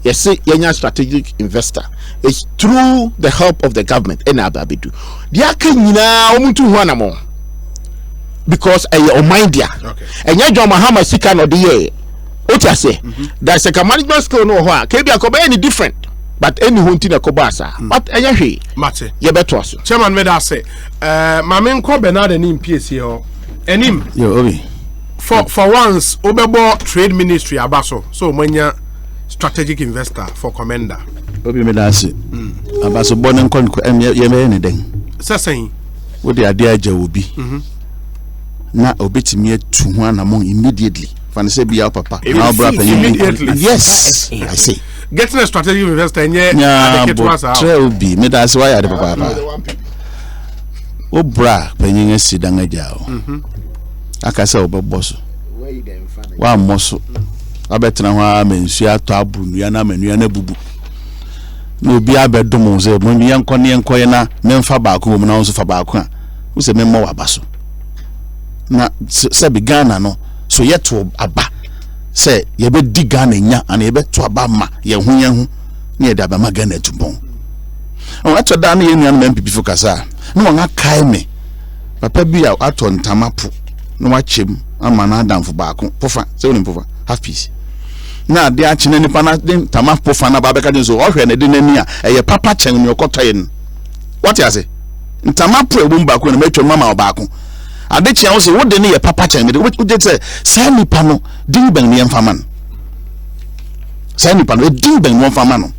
yes yenya strategic investor it's through the help of the government ena ababedu dia ka nyina omu tu hu anamo because eye o man dia enya John Mahama sika no de ye oti ase there's a management skill no ho a ke bia ko be any different. But any hunting a kobasa. But ayahi, Mate, ye better also. Chairman Meda say, Mamen ko Bernard and him PSC and him. Yo, Obi. For once, Obebo Trade Ministry Abaso. So when you strategic investor for commander. Obi Meda say, Abaso Bonen Con ye anything. Saying, what the idea will be. Na obeti me to one among immediately. Fancy be our papa. Immediately. Yes, I say. Getting a strategic investor and be me that's why I the papa. O bra penyin asidanga jao. Akasa oboboso. Wa moso. Abetena ho amensu ato abunu ya na manu ya na bubu. No bi abedom ze mo bi yanko ne yanko ye na memfa baako wo na wo so fa baako a. Wo se memmo wa baso. Na se bi Ghana no so yeto aba. Say ye be di Ghana nya and ye be to aba ma ye hu ne ye da ba ma Ghana tubon o ato da na ye nua no MPP focasa no won akai me papa bi a ato ntama po no wa chem ama na adamfo baako pofa se woni pofa half piece na de a chine nipa na de ntama pofa na ba be ka den so o hwe na de nani a ye papa chen ne okotoye no what you say ntama po ebu baako na metwa mama baako adechi an say wo de ne ye papa chen me de wo de say say nipa no din ben ne mfa man say nipa no din ben no mfa man no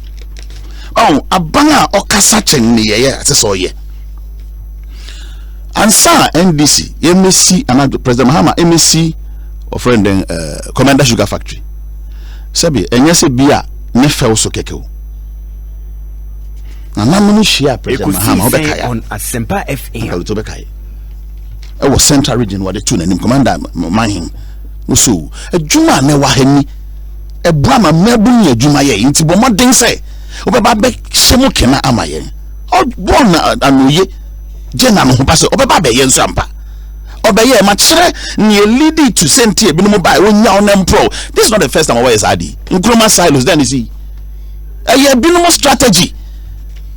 oh abana okasa chen ne ye so ye ansa NDC MSC and President Mahama MSC of friend Commander Sugar Factory sabi enye se bia ne fe so keke na namu share President Mahama obekaya on Asempa FM to bekaya e was Central Region where the two nanim Commander Mahin so adwuma na wa hani e bua ma mebu ni adwuma ye nti bo modern say obeba be shemu kena amaye o bon anoye jena no pass obeba be ye nso ampa obeye ma kire ni lead to senti ebi no buy onya onem pro. This is not the first time we is adi nkroma silos then you see eye bi no strategy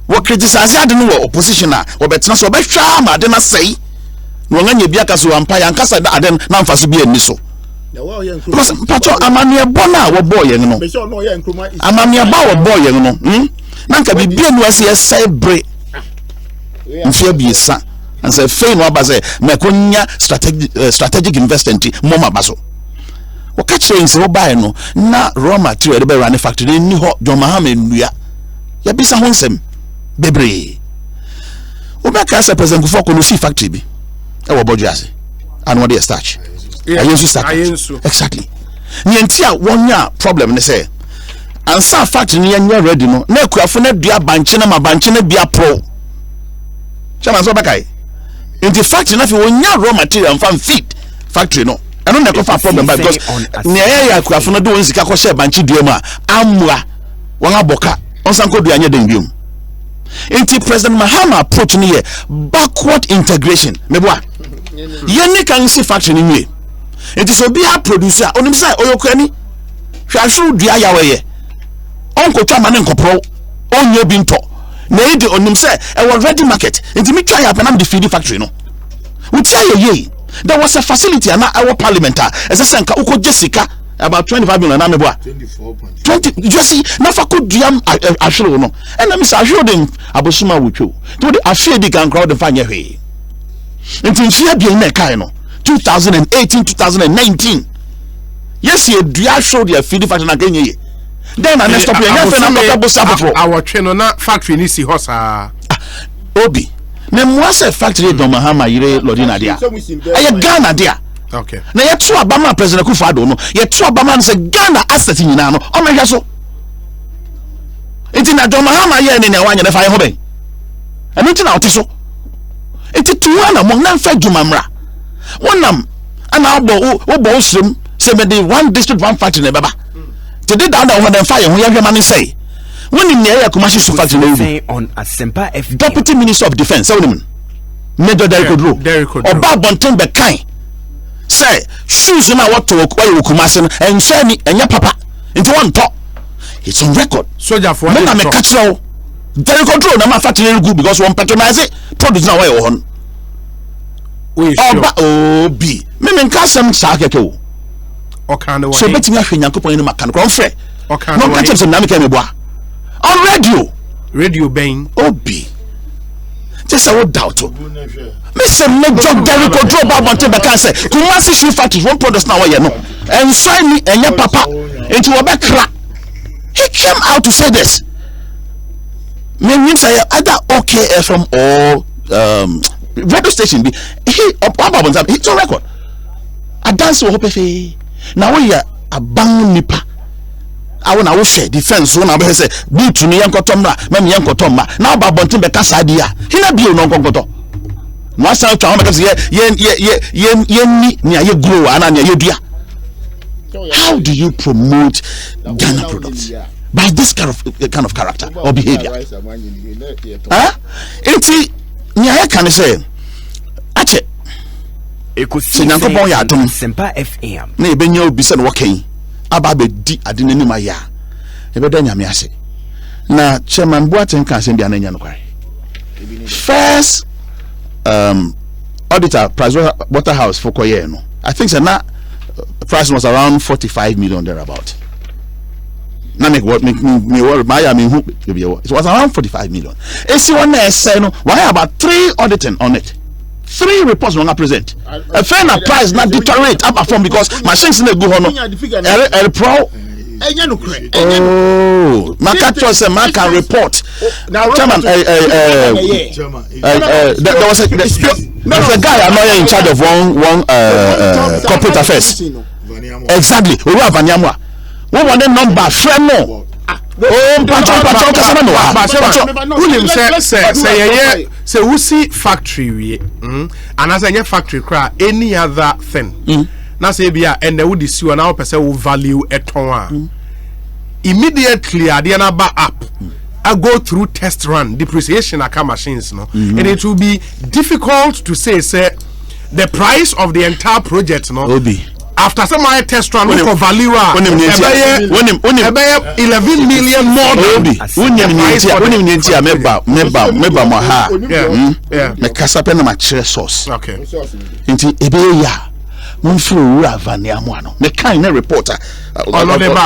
we criticize adi no opposition a we betena so obehwa ma de na sei no nganye bia kaso ampa ya nkasa ade na mfaso bi ani so because pato amania bona wo boy yen no amania ba wo boy yen no na nka bibia no ase say bre mfia bi sa and say fain no abaze mekonya strategic investment moma baso wo ka kire nse wo buy no na raw material be run factory ni ho John Mahama nnua ya bisa ho nsem bebre wo be ka say president Kufo ko no see factory bi e wo bojo ase and what dey starch exactly nientia wonya problem ne say ansa factory ni anya ready no na akuafo na dua banche na mabanche na bia pro chama so bakai in the factory na fi wonya raw material from feed factory no I don't know if problem because near ya kwafo no do nsika ko share banchi duam a amwa wan aboka onsanko duanye den biom inti President Mahama approach ni here backward integration meboa yeni kan si factory ni nwe inti so be a producer onim say oyokani hwahwe dua ya weye onko twa mane nkopro onye bi nto na ide onim say e was ready market inti mi twa ya panam the feed factory no uti aye there was a facility and our parliament as a senka uko jessica about 25 million na meboa 20 you see na fa ko duam ahwere no and me say ahwere dem abosuma wotwo to the afie di kan crowd fa nya hwe nti nfia bi na kai no 2018 2019 yes ye dua show the feed factory na kenye ye then na stop ye nya fe na mboka bosa before our tweno na factory ni si hosa obi na mwase factory do Mahama yire lodina dia aye Ghana dia okay na ye to abama president Kufuor no ye to abama no say Ghana asset nyina no o mehwe so enti na do Mahama ye ne na wanye na fa ye ho ben eno ti na ote so enti tuwa na mo na fa djuma mra wonam ana obo osrem say me the one district one factory na baba today down na ho dem fa ye ho ye hwe ma ne say when in the area commercial factory on Asempa FM Deputy Minister of Defense Major Derrick Odro Oba Bonten be kind say shoes na what to Kumasi and say ni enya papa into one top it's on record soldier for me na me catch now Derrick Odro na ma factory good because one patronize it produce na why on Oba obi me nka sem sa keke o o kan de so betimi ahwe Nyankopon ni makan kron frɛ o kan no catch sem na me ka me boa on radio bang obi just a what doubt me say Major Derrick Odro ba bonte be kan say Kumasi shoe factory one product na why no and sign me enya papa into obekra he came out to say this me say either okay from all radio station be he about it's on record a dance wo hopefe na we ya aban nipa I na wo hwe defense wo na be say boot no yenkotom na ma me yenkotom ma na ba bonten be kasa dia hina bio no nkonkoto no asa twa ho be say ye ni aye grow ana ni aye dua. How do you promote Ghana products by this kind of character or behavior? Enti ni aye kan say ache Ekosiisen Nyankopon ya adom Asempa FM na ebenya obi se no wokan aba be di ade nanim aya ebeda nyame ase na chairman Boateng kan se bia na nya no kware first auditor Pricewaterhouse for koye no I think say na price was around 45 million thereabout na make what me worry my me who it was around 45 million esi one na say no why about 3 auditing on it 3 reports were not present. A fair price not deteriorate up from because machines in the go on. Pro. Oh, my catcher said man can report. Chairman, there was a guy in charge of one corporate affairs. Exactly. We have Vanyamwa. What was the number? Friend no. Oh, say we see factory we and as a factory cry any other thing na say bia and they would see now person will value eton immediately ade na ba up I go through test run depreciation aka machines no and it will be difficult to say the price of the entire project no after some my test run for value 11 million more member maha me kasa pe na ma chere source okay nti ebe ya mon fro wura vaniamu ano me kan na reporter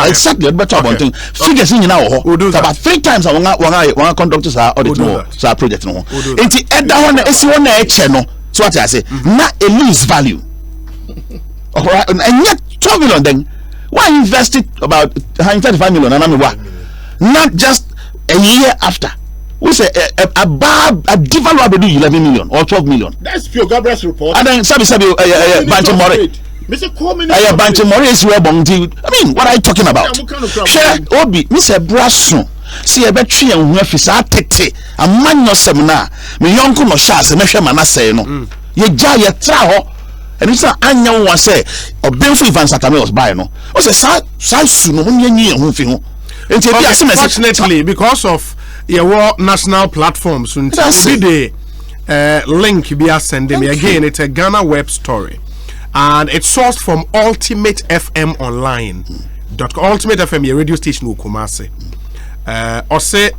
exactly better about thing figures nyina wo ho about 3 times one conductors are audit no so project no nti eda ho na esi ho na eche no so what I say na a lease value. Alright, and yet 12 million then why invest it about 135 million and not just a year after we say a develop do 11 million or 12 million. That's pure Gabriel's report. And then sabi Banche Mori Mr. Coleman Banche Mori is where I mean what are you talking about? Share Obi Mr. Brasso see a battery and where fisa tete a man no seminar me yonko no sha se mehwe mana say no ye ja ye tra ho eni sa anya wo say obenfo Ivan Satame was buy no o say sa su no mo nyi ho fi ho enti e bi ase message fortunately because of your national platforms so the link be sending me again. It's a Ghana web story and it's sourced from Ultimate FM Online. Ultimate FM, your radio station in Kumasi. Or say,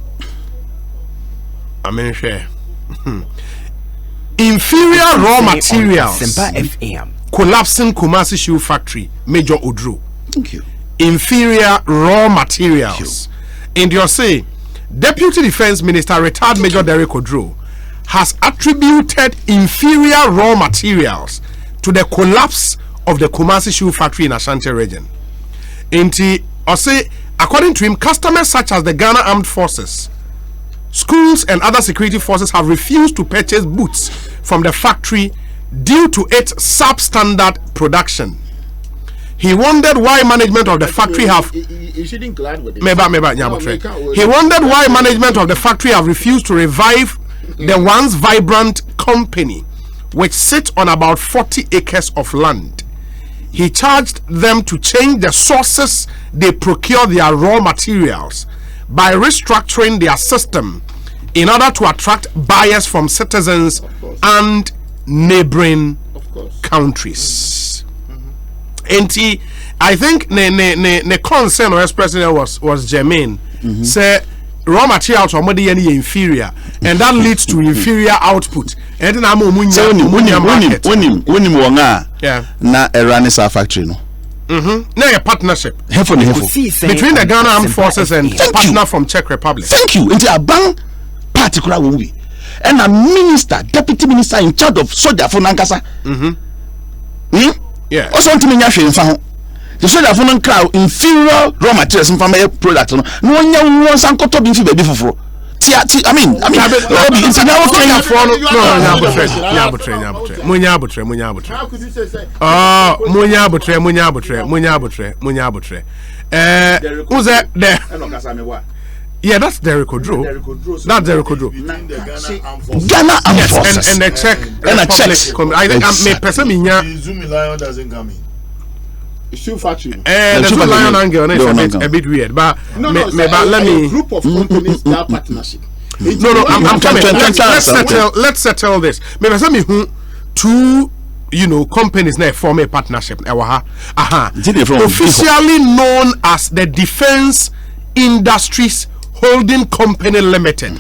I mean, share inferior raw materials collapsing Kumasi shoe factory, Major Odro. Thank you. Inferior raw materials. And you say, Deputy Defense Minister retired Major Derek Odro has attributed inferior raw materials to the collapse of the Kumasi shoe factory in Ashanti region. According to him, customers such as the Ghana Armed Forces, schools and other security forces have refused to purchase boots from the factory due to its substandard production. He wondered why management of the factory have He wondered why management of the factory have refused to revive the once vibrant company which sits on about 40 acres of land. He charged them to change the sources they procure their raw materials by restructuring their system in order to attract buyers from citizens and neighboring countries. And I think the concern or expressing was germane. Say raw materials are more inferior, and that leads to inferior output. And then I'm na Eranisa factory no. Now a partnership between the Ghana Armed Forces and a partner from Czech Republic. Thank you. Into a bank particular we and a minister, deputy minister in charge of soldier for Nankasa. Yeah. Also, to me, the soldier for Nankasa inferior raw materials from a product. No one wants some cotton beef baby for. I mean, it's another thing. How could you say? Who's that there? Yeah, that's Derek Odro. That's Derek Odro. Ghana Armed Forces and the Czech Republic. I think I'm person Zumi Lion doesn't come in. Shoe factory. The Zumi Lion angle is a bit weird, but let me. A group of companies that partnership. No, I'm coming. Let's settle this. Maybe some two, companies now form a partnership. Officially known as the Defense Industries Holding Company Limited,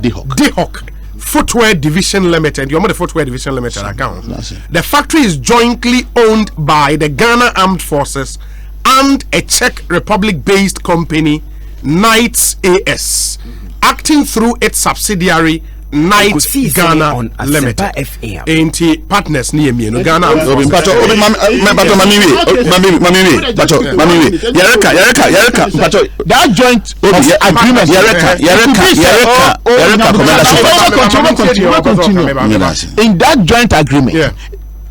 DHOC Footwear Division Limited. You're the Footwear Division Limited account. The factory is jointly owned by the Ghana Armed Forces and a Czech Republic-based company, Knights AS, acting through its subsidiary Knights Ghana Limited. Ain't partners near me, no Ghana. That joint agreement. In that joint agreement,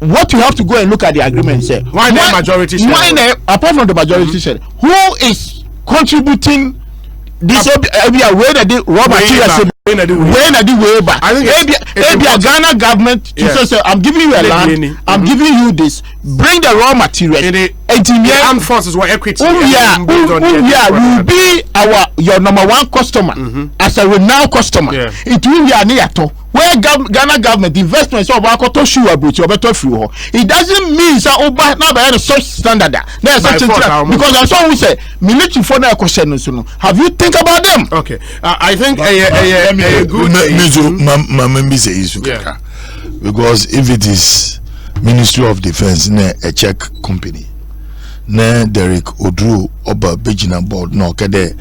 what you have to go and look at the agreement and say, why the majority share? Apart from the majority share, who is contributing this way that the raw materials when I do way back. Maybe a Ghana government to say, I'm giving you a land, I'm giving you this, bring the raw material. The armed forces were equity. Will be your number one customer as a renowned customer. It will be a neato. Where Ghana government investments of Akoto shoe or better through. It doesn't mean that now by such standard. There's such because I'm so we say military for now question. Have you think about them? Okay, I think because if it is Ministry of Defense, a Czech company, Derek Odro Oba Bejina board, they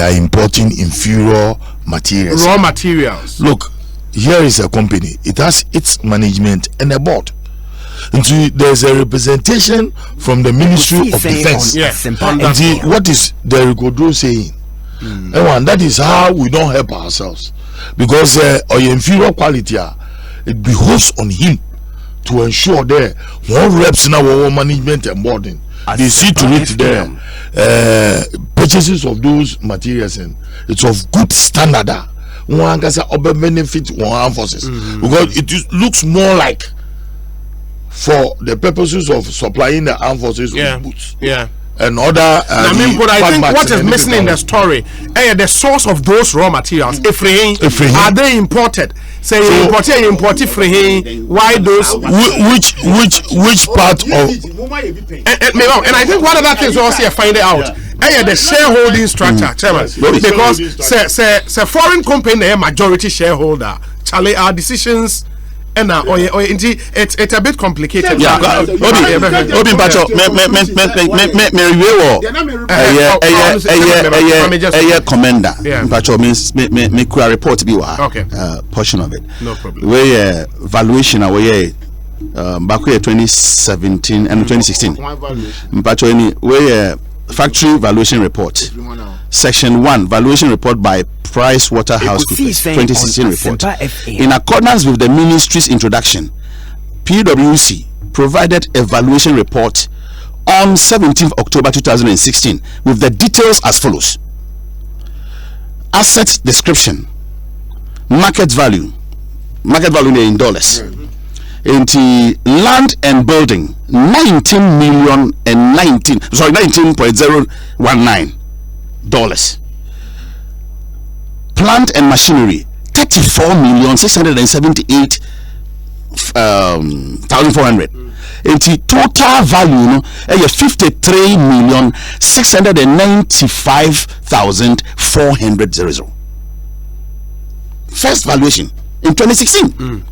are importing inferior materials. Raw materials. Look, here is a company. It has its management and a board. And so there's a representation from the Ministry of Defense. And see, what is Derek Odro saying? And that is how we don't help ourselves, because our inferior quality, it behoves on him to ensure that one reps in our management and boarding, they see to it the purchases of those materials, and it's of good standard. One can say benefit one forces, because it looks more like for the purposes of supplying the armed forces with boots. Yeah. And other. I mean, but I think what is missing in the story, the source of those raw materials, are they imported? Say imported free. Why those? Which part of? And I think one of that things we also find out. The shareholding structure, chairman, because say foreign company majority shareholder, Charlie, our decisions. And it's a bit complicated. Yeah, Obi Pacho, commander. Pacho means me could report to be portion of it. No problem. We valuation away back here 2017 and 2016. Pacho any we factory valuation report. Section 1 valuation report by PricewaterhouseCoopers 2016 report. In accordance with the ministry's introduction, PwC provided a valuation report on 17th October 2016 with the details as follows: asset description, market value in dollars, into land and building 19.019 dollars. Plant and machinery 34,678,400. Into total value 53,695,400. First valuation in 2016.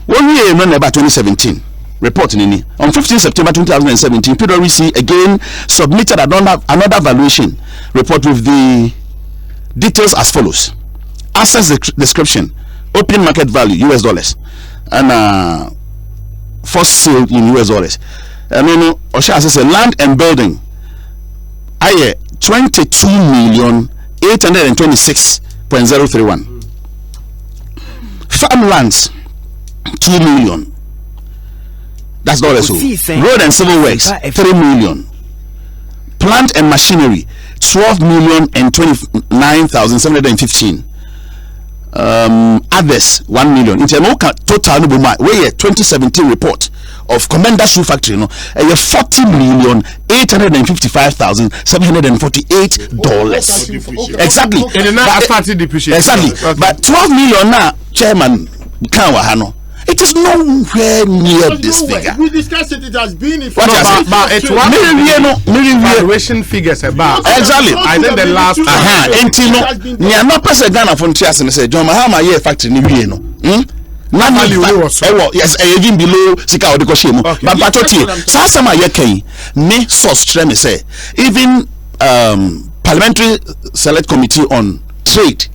1 year about 2017. Report on 15 September 2017, PwC again submitted another valuation report with the details as follows: assets description, open market value US dollars, and for sale in US dollars. And then Osha says land and building, 22,826,031. Farmlands 2 million. That's dollars. Road and civil works 3 million. Plant and machinery 12,029,715. Others 1 million. In terms of total, we 2017 report of Commander Shoe Factory, 40,855,748 dollars. Exactly. Exactly. But 12 million now, Chairman Kanwahano. It is nowhere near this figure. We discussed it. It has been. But it's one valuation figures about. Exactly. I think the last. Until no person Ghana from Trias and say John Mahama here factory ni wie no. Yes, even below Sika Odikoshimo. But Patoti, Sasama Yeke, me source trend say even Parliamentary Select Committee on Trade.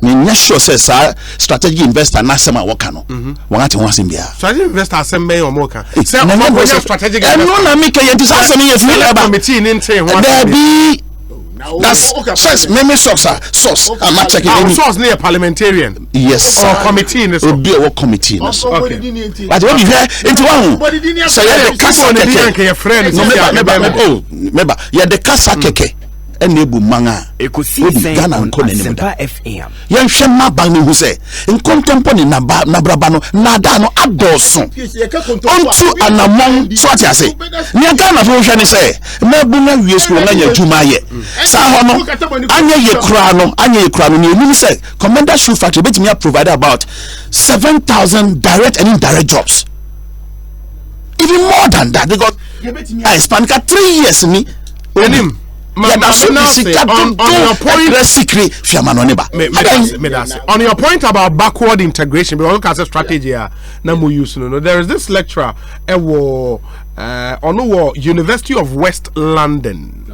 Me sure says strategic investor na sema wakano wangati wansimbia strategic investor sembe omoka say strategic investor no na make yenti sasa me yefi eba committee ni nte ho there be that's says meme source I'm not checking any source near parliamentarian yes or committee in this be a committee okay but what you hear into one so yeah the kasa keke your friend no remember yeah the kasa keke enebu manga Ekosiisen Ghana on nko Asempa FM. Yenhwe maba ne hu se nkontompo ne na braba no nada no adoso ontu anamon so ati ase ne Ghana fo hwe ne se mebu na wie so na nya tuma ye sa ho no anya ye kura no ne enu se Commander Shoe Factory betimi provide about 7,000 direct and indirect jobs, even more than that. They got I span 3 years ni enim. On your point about backward integration, because look at a strategy there is this lecturer on University of West London,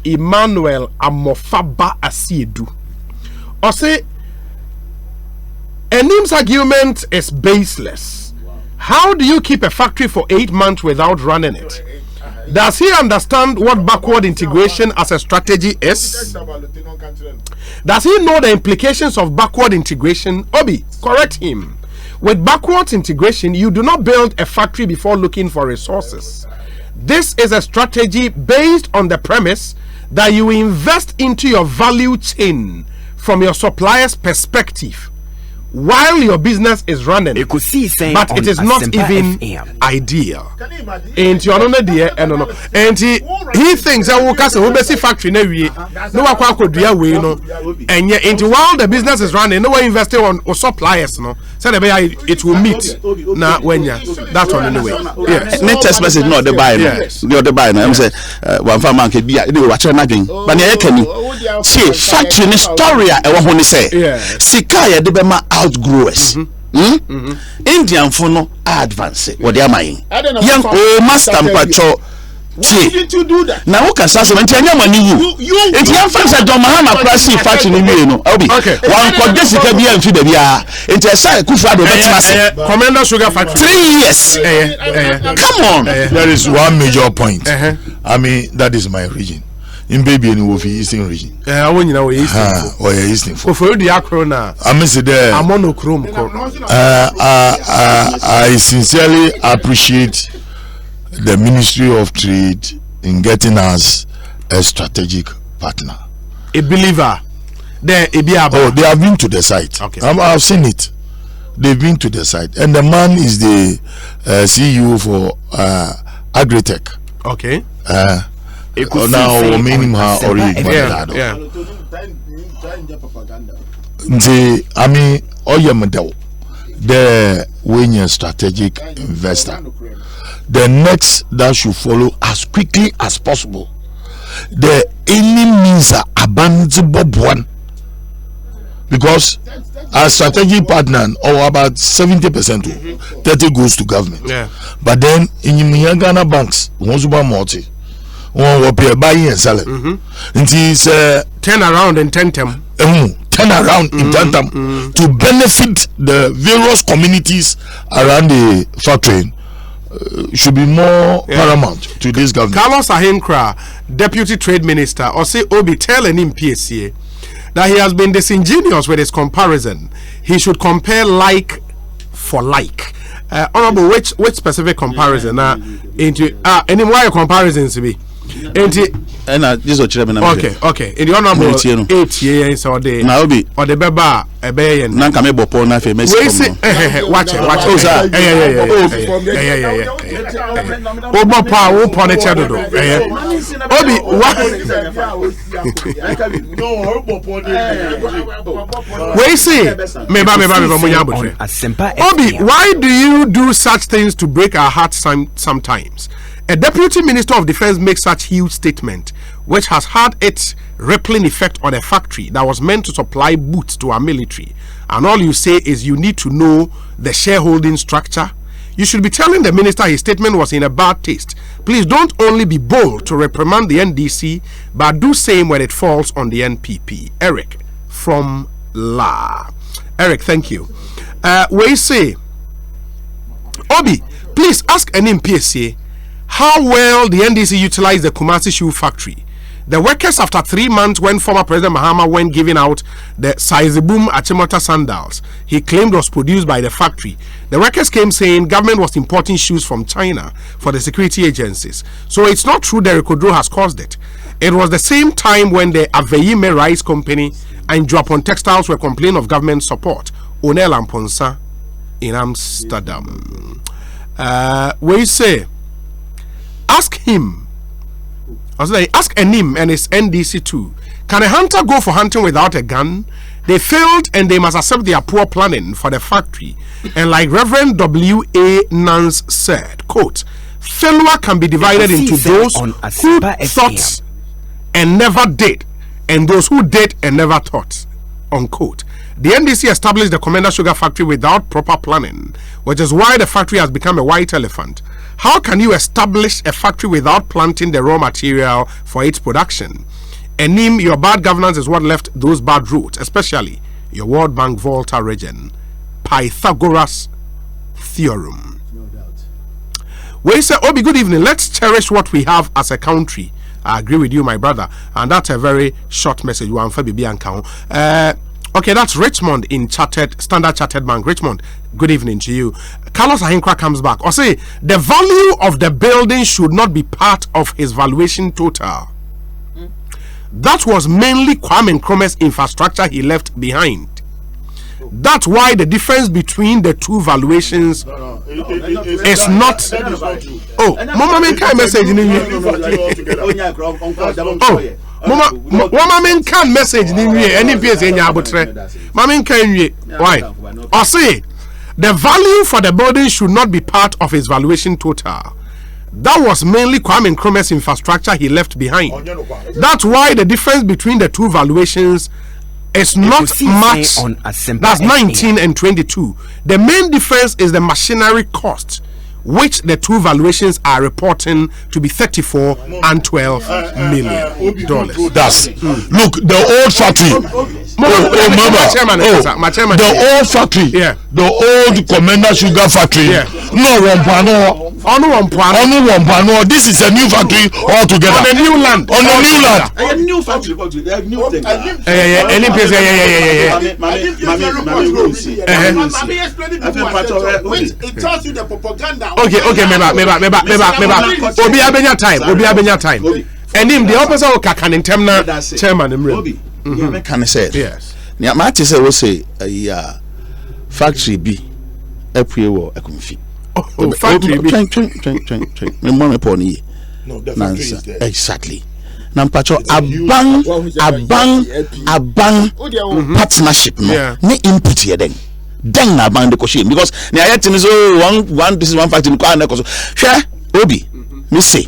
Emmanuel Amofaba Asiedu, or say Enim's argument is baseless. How do you keep a factory for 8 months without running it? Does he understand what backward integration as a strategy is? Does he know the implications of backward integration? Obi, correct him. With backward integration, you do not build a factory before looking for resources. This is a strategy based on the premise that you invest into your value chain from your supplier's perspective. while your business is running, Ekosiisen but it is not even ideal. And you are not there, and he thinks I will cast a whole factory no one could do away, and yet into while the business is running, no one invested on or suppliers, no. So it will meet now when you that one anyway. Yes. Net test message not the buy, the buy. I'm saying one farmer can be watching nothing, but you can see factory story. I want to say, Sikaya de Bema outgrowers. Indian phono advance. What am I? Young master patrol. Now, what can say? When you money, it's young friends at John Mahama Prasi factory. Okay, one could just be and feed the beer. It's a side Kufado Commander Sugar Factory. 3 years. Come on, there is one major point. I mean, that is my region. In baby and Wofi Eastern region. I want you know Eastern. For the Acrona, I miss it there. I'm monochrome. I sincerely appreciate the Ministry of Trade in getting us a strategic partner. A believer. They have been to the site. Okay. I've seen it. They've been to the site, and the man is the CEO for Agritech. Okay. Now meaning her or I mean, the winning strategic investor. The next that should follow as quickly as possible. The any means are abandonable one, because as strategic partner, or about 70%, 30 goes to government. Yeah. But then in Ghana banks, once about multi. One will pay buying and selling. And he's turn around in tentam. Turn around in tentam to benefit the various communities around the factory. Should be more paramount to this government. Carlos Ahenkra, Deputy Trade Minister, or say Obi tell an PSA that he has been disingenuous with his comparison. He should compare like for like. Honorable, which specific comparison? Into any more comparisons to be? And this is okay. In the honorable 8 years or the now be or the beba a bay and Nankame Bopo na famous. Watch it. Oba power upon each other. Obi, what? We see, Obi, why do you do such things to break our hearts sometimes? A deputy minister of defense makes such huge statement, which has had its rippling effect on a factory that was meant to supply boots to our military. And all you say is you need to know the shareholding structure. You should be telling the minister his statement was in a bad taste. Please don't only be bold to reprimand the NDC, but do same when it falls on the NPP. Eric from La. Eric, thank you. We say, Obi, please ask an MPSA how well the NDC utilized the Kumasi shoe factory. The workers, after 3 months when former President Mahama went giving out the Saizebum Achimota sandals he claimed was produced by the factory, the workers came saying government was importing shoes from China for the security agencies. So it's not true that Rikodro has caused it. It was the same time when the AFEHYIAPA Rice Company and Japon Textiles were complaining of government support. Onel and Ponsa in Amsterdam. We say, ask him. I was like, ask Enim and his NDC too. Can a hunter go for hunting without a gun? They failed and they must accept their poor planning for the factory. And like Reverend W.A. Nance said, quote, failure can be divided into those who thought and never did, and those who did and never thought, unquote. The NDC established the Commander Sugar Factory without proper planning, which is why the factory has become a white elephant. How can you establish a factory without planting the raw material for its production? Enim, your bad governance is what left those bad routes, especially your World Bank Volta region. Pythagoras theorem. No doubt. We say, Obi, good evening. Let's cherish what we have as a country. I agree with you, my brother. And that's a very short message. Okay, that's Richmond in Standard Chartered Bank. Richmond, good evening to you. Carlos Ahenkra comes back. Or say, the value of the building should not be part of his valuation total. That was mainly Kwame Nkrumah's infrastructure he left behind. That's why the difference between the two valuations is not. Oh, Mama men can message in Mama men can message in any place in Yabutre. Mama can why? Or say the value for the building should not be part of his valuation total. That was mainly Kwame Nkrumah's infrastructure he left behind. That's why the difference between the two valuations is not much. That's 19 and 22. The main difference is the machinery cost, which the two valuations are reporting to be $34 and $12 million. That's look, the old factory. My chairman. The old factory. Yeah. The old Commander Sugar factory. Yeah. No one pano. This is a new factory altogether. On a new land. On a new land. A new factory. A new thing. Any place. It tells you the propaganda. Okay, Obi abenya time. And him the opposite of Kakan in Temna chairman. Obi, can say yes. Nya ma te say we say factory B epue wo ekumfi. Oh, factory B. Me mo me pon yi. No, the factory is there. Exactly. Na mpacho abang partnership no. Ne input here then na ban the question because na yet so one this is one factory ko na ko so hwe Obi me say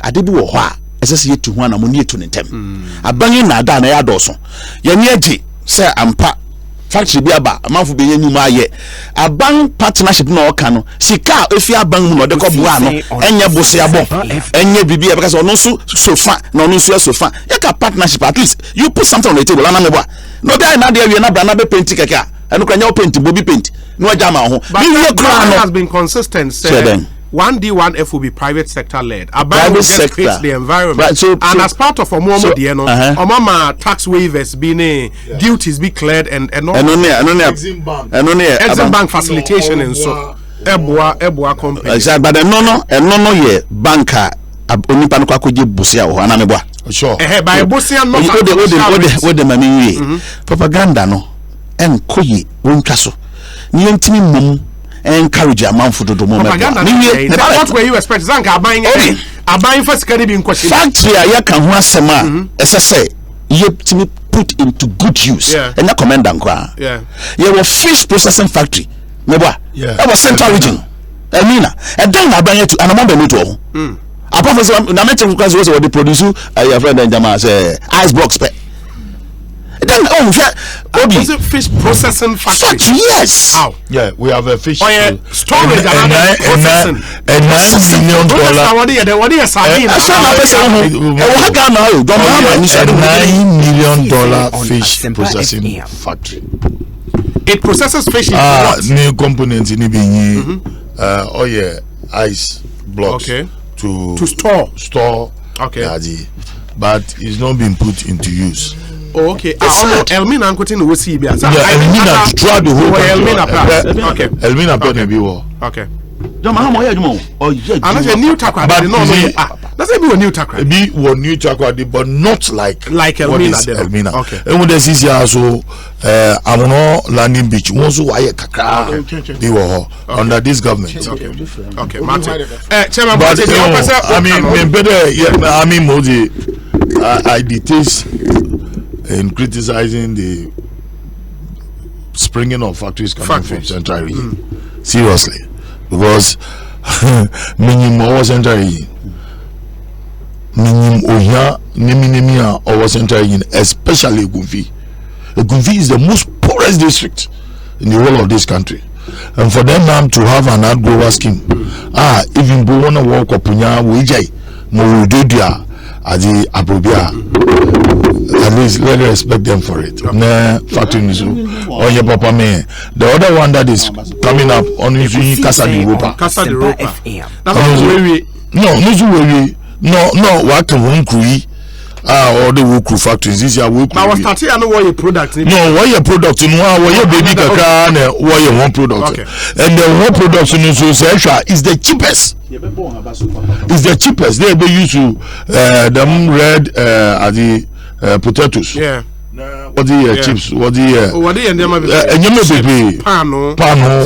adebi wo ho a esese yetu ho na mo ne yetu ne ntem aban na ada na ya doso ye ne agi say ampa factory bi aba amanfo be yenu ma ye aban partnership na oka no sika efi aban mu no de ko bua no enye bose abo enye bibi e because ono so sofa na ono so sofa ye ka partnership at least you put something on the table na me bua no dey na dey we na bra na be paint keke a eno kwanya paint bobi paint no jama ho but has been consistent say 1D1F will be private sector led. About will just create the environment. Right, and as part of Omama tax waivers being duties be cleared and Exim Bank facilitation and so Ebwa company. Exactly, but no ye banker onipa no kwakoje busia ho ana meboa. Sure. By busia no what the mami propaganda no enkoyi wontwa so. Ni ntimi mum encourage amanfo dodo mo meba. What were you expect? Zanka abayin for security being question. Factory ya kan ho asema esese yetimi put into good use. And na commander nkwa. Yeah. You were fish processing factory. Meba. That was central region. Elmina. And then abayin to anambe meto. Apart from na meto because was what they produce your friend Njama say ice box pe. Then Obi, is it fish processing factory? Yes. How? Yeah, we have a fish storage and processing. $9 million. $9 million fish processing factory. It processes fish into what? New components in ice blocks. Okay. To store. Okay. But it's not been put into use. Oh, okay. Elmina Ankotin will see. Elmina throughout the whole country. Okay. Elmina put be war. Okay. But a new takwa. That's a new takwa. Be one new takwa, but not like Elmina. Elmina. Okay. And when this is also Amono landing beach, also why kakra they were under this government. Okay. Martin. Chairman, but I mean, Modi, I detest in criticizing the springing of factories coming from Central Region. Seriously. Because minimum over Central Region. Minimum Oya, Nimi over Central Region, especially Groovy. Groovy is the most poorest district in the whole of this country. And for them now to have an outgrower scheme, even if we want to walk up in Wijay, no do dia at the Abrobia. At least let us respect them for it. Factory on your papa me. The other one that is coming up on Casa de Europa. Casa de Europa. That's no, what can crew? All the work crew factories. This year work. I was starting. I know what your product. No, what your product? No, what your baby kaka and what your one product. And the one production is the cheapest. It's the cheapest. They be used to them red the potatoes. Yeah. What the chips? What the pano.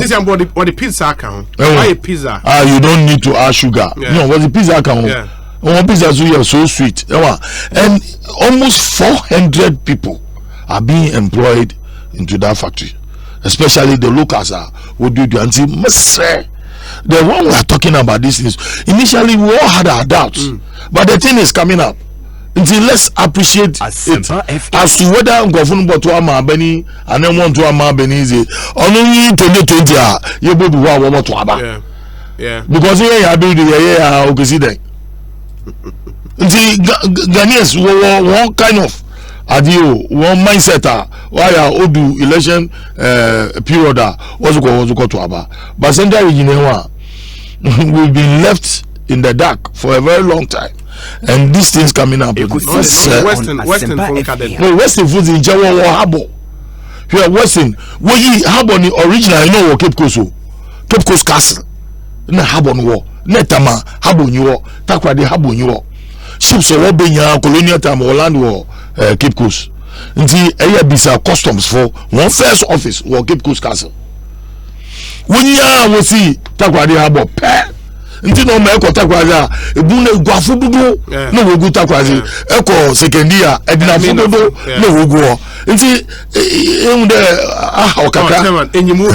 This is what the pizza account. Why pizza? You don't need to add sugar. No, what the pizza account? Yeah. One pizza so sweet. And almost 400 people are being employed into that factory, especially the locals would do the anti. The one we are talking about this is initially we all had our doubts, but the thing is coming up. Until let's appreciate it as to whether government to ama beni and then want to ama benize only 2020 you be what to aba. Yeah. Because here you build the Ekosiisen. The Ghanaians one kind of adio one mindset why odu election period was go to aba. But central region we've been left in the dark for a very long time. And these things coming up. Western foods in Jawa Habo. Here, Western, we Habo the original, you know, Cape Coast Castle. Na Habo no, Netama, Habo New, Takwa de Habo New. Ships are robbing colonial time or land war, Cape Coast. The area bisa customs for one first office or Cape Coast Castle. When you see Takwa de Habo, nti no ma ekota kwaza ebu na guafu dudu na wogu takwazi eko second year edina fududu na wogu nti de okaka enyimu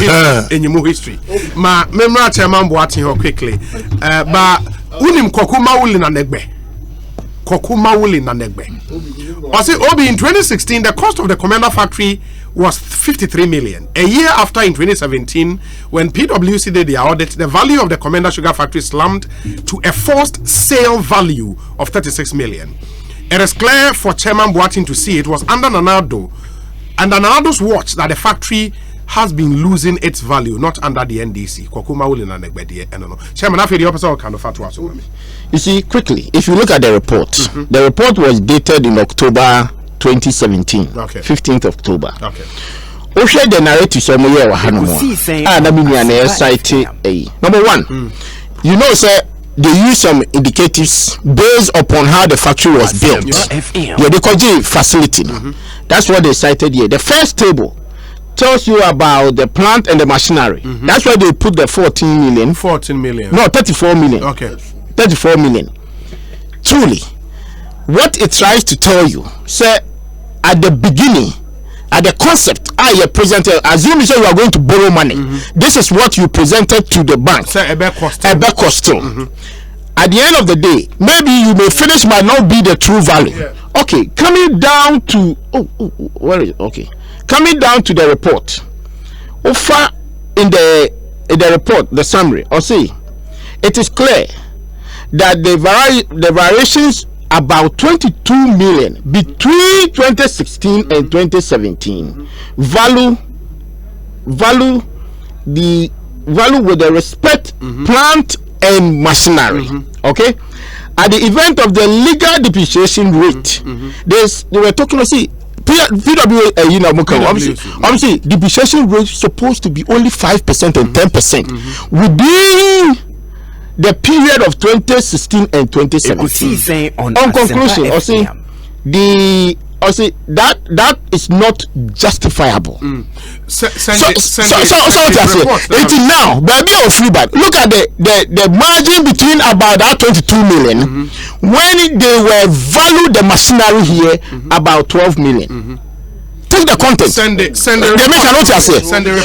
history ma memra chairman Boatin ho quickly ba unim kokuma wuli na negbe I say Obi in 2016 the cost of the Commander factory was 53 million. A year after, in 2017, when PwC did their audit, the value of the Commander Sugar Factory slumped to a forced sale value of 36 million. It is clear for Chairman Boatin to see it was under Nanado and Nanado's watch that the factory has been losing its value, not under the NDC. Chairman, I feel the opposite kind of fatwa. You see, quickly, if you look at the report, the report was dated in October 2017, 15th October. Okay. Oshe the narrative some year number one, you know, sir, they use some indicatives based upon how the factory was built. Yeah, they call it facility. That's what they cited here. The first table tells you about the plant and the machinery. That's why they put the 14 million. 14 million. No, 34 million. Okay. 34 million. Truly, what it tries to tell you, sir, at the beginning, at the concept, you presented, assume you say you are going to borrow money. This is what you presented to the bank. Sir, a cost. At the end of the day, maybe you may finish might not be the true value. Yeah. Okay, coming down to where is it? Okay, coming down to the report. Offer in the report, the summary, or see, it is clear that the variations about 22 million between 2016 and 2017 value the value with the respect plant and machinery. Okay, at the event of the legal depreciation rate, they were talking to see obviously depreciation rate is supposed to be only 5% and 10% within the period of 2016 and 2017. On conclusion, that is not justifiable. So now, baby or free bad. Look at the margin between about that 22 million when they were valued the machinery here about 12 million. Take the content. Send the report.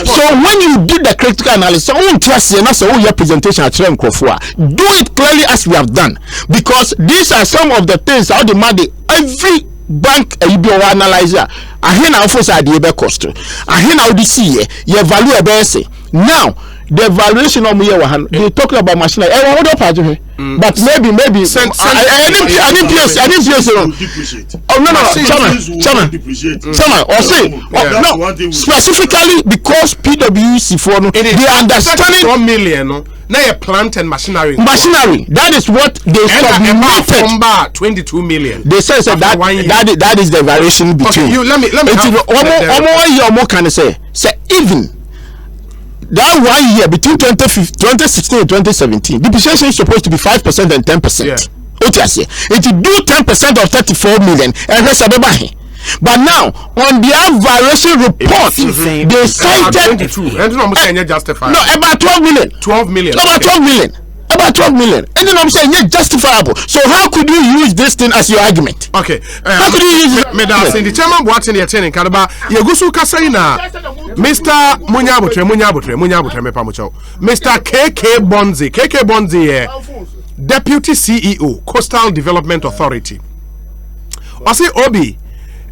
So when you do the critical analysis, your presentation at do it clearly as we have done, because these are some of the things how the money every bank analyzer now cost your value now the valuation of they talking about machinery. But maybe I didn't specifically because PwC for they understanding 1 million. Now a plant and machinery. That is what they submitted. 22 million. They say that is the variation between. Okay, let me can say even that 1 year between 2016 and 2017, depreciation is supposed to be 5% and 10%. It do 10% of 34 million. But now, on their variation report, they cited justifiable. No, about 12 million. 12 million. About 12 million. About 12 million. And then I'm saying, yeah, justifiable. So how could you use this thing as your argument? Okay. How could you use it? The chairman Boatin Yatin Kanaba, Yagusu Kasaina, Mr. Munyabutre, Mr. KK Bonzi, Deputy CEO, Coastal Development Authority. I say, Obi,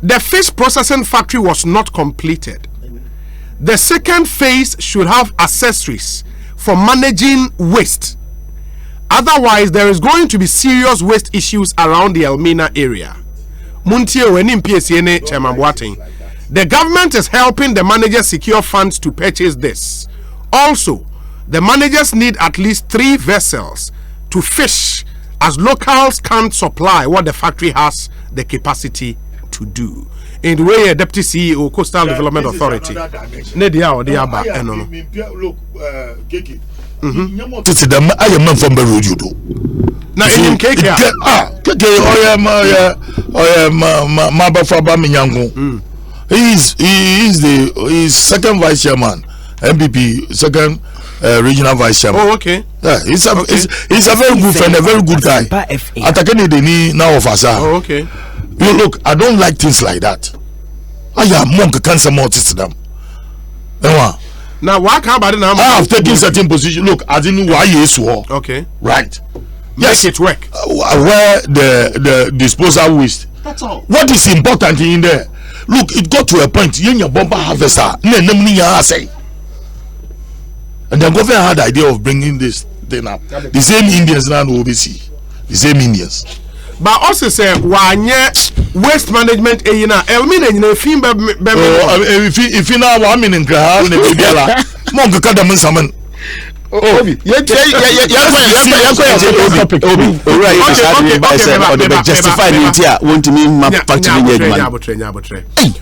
the fish processing factory was not completed. The second phase should have accessories for managing waste. Otherwise, there is going to be serious waste issues around the Elmina area. The government is helping the managers secure funds to purchase this. Also, the managers need at least 3 vessels to fish, as locals can't supply what the factory has the capacity to do. In the way, Deputy CEO, Coastal Development Authority. Look, them, I am from Berujudo. Now, in KK, he's second vice chairman, MPP, second regional vice chairman. Oh, okay. Yeah, he's a very good friend, a very good guy. Atakeni now of us. Oh, okay. You look, I don't like things like that. I am monk cancer more to them. Now, why can't I have taken certain position? Look, I didn't know why you swore. Okay. Right. Yes, it work. Where the disposal waste. That's all. What is important in there? Look, it got to a point. You your bumper harvester. And the government had the idea of bringing this thing up. The same Indians now in OBC. The same Indians. But also say waste management Elmina in a film if you know what I mean in Graham, Monk Kadam Salmon. Obi, justify want to mean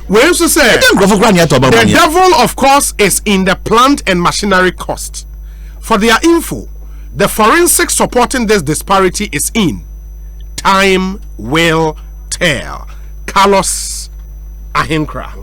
we also say the devil, of course, is in the plant and machinery cost. For their info, the forensic supporting this disparity is in time will tell. Carlos Ahinkra.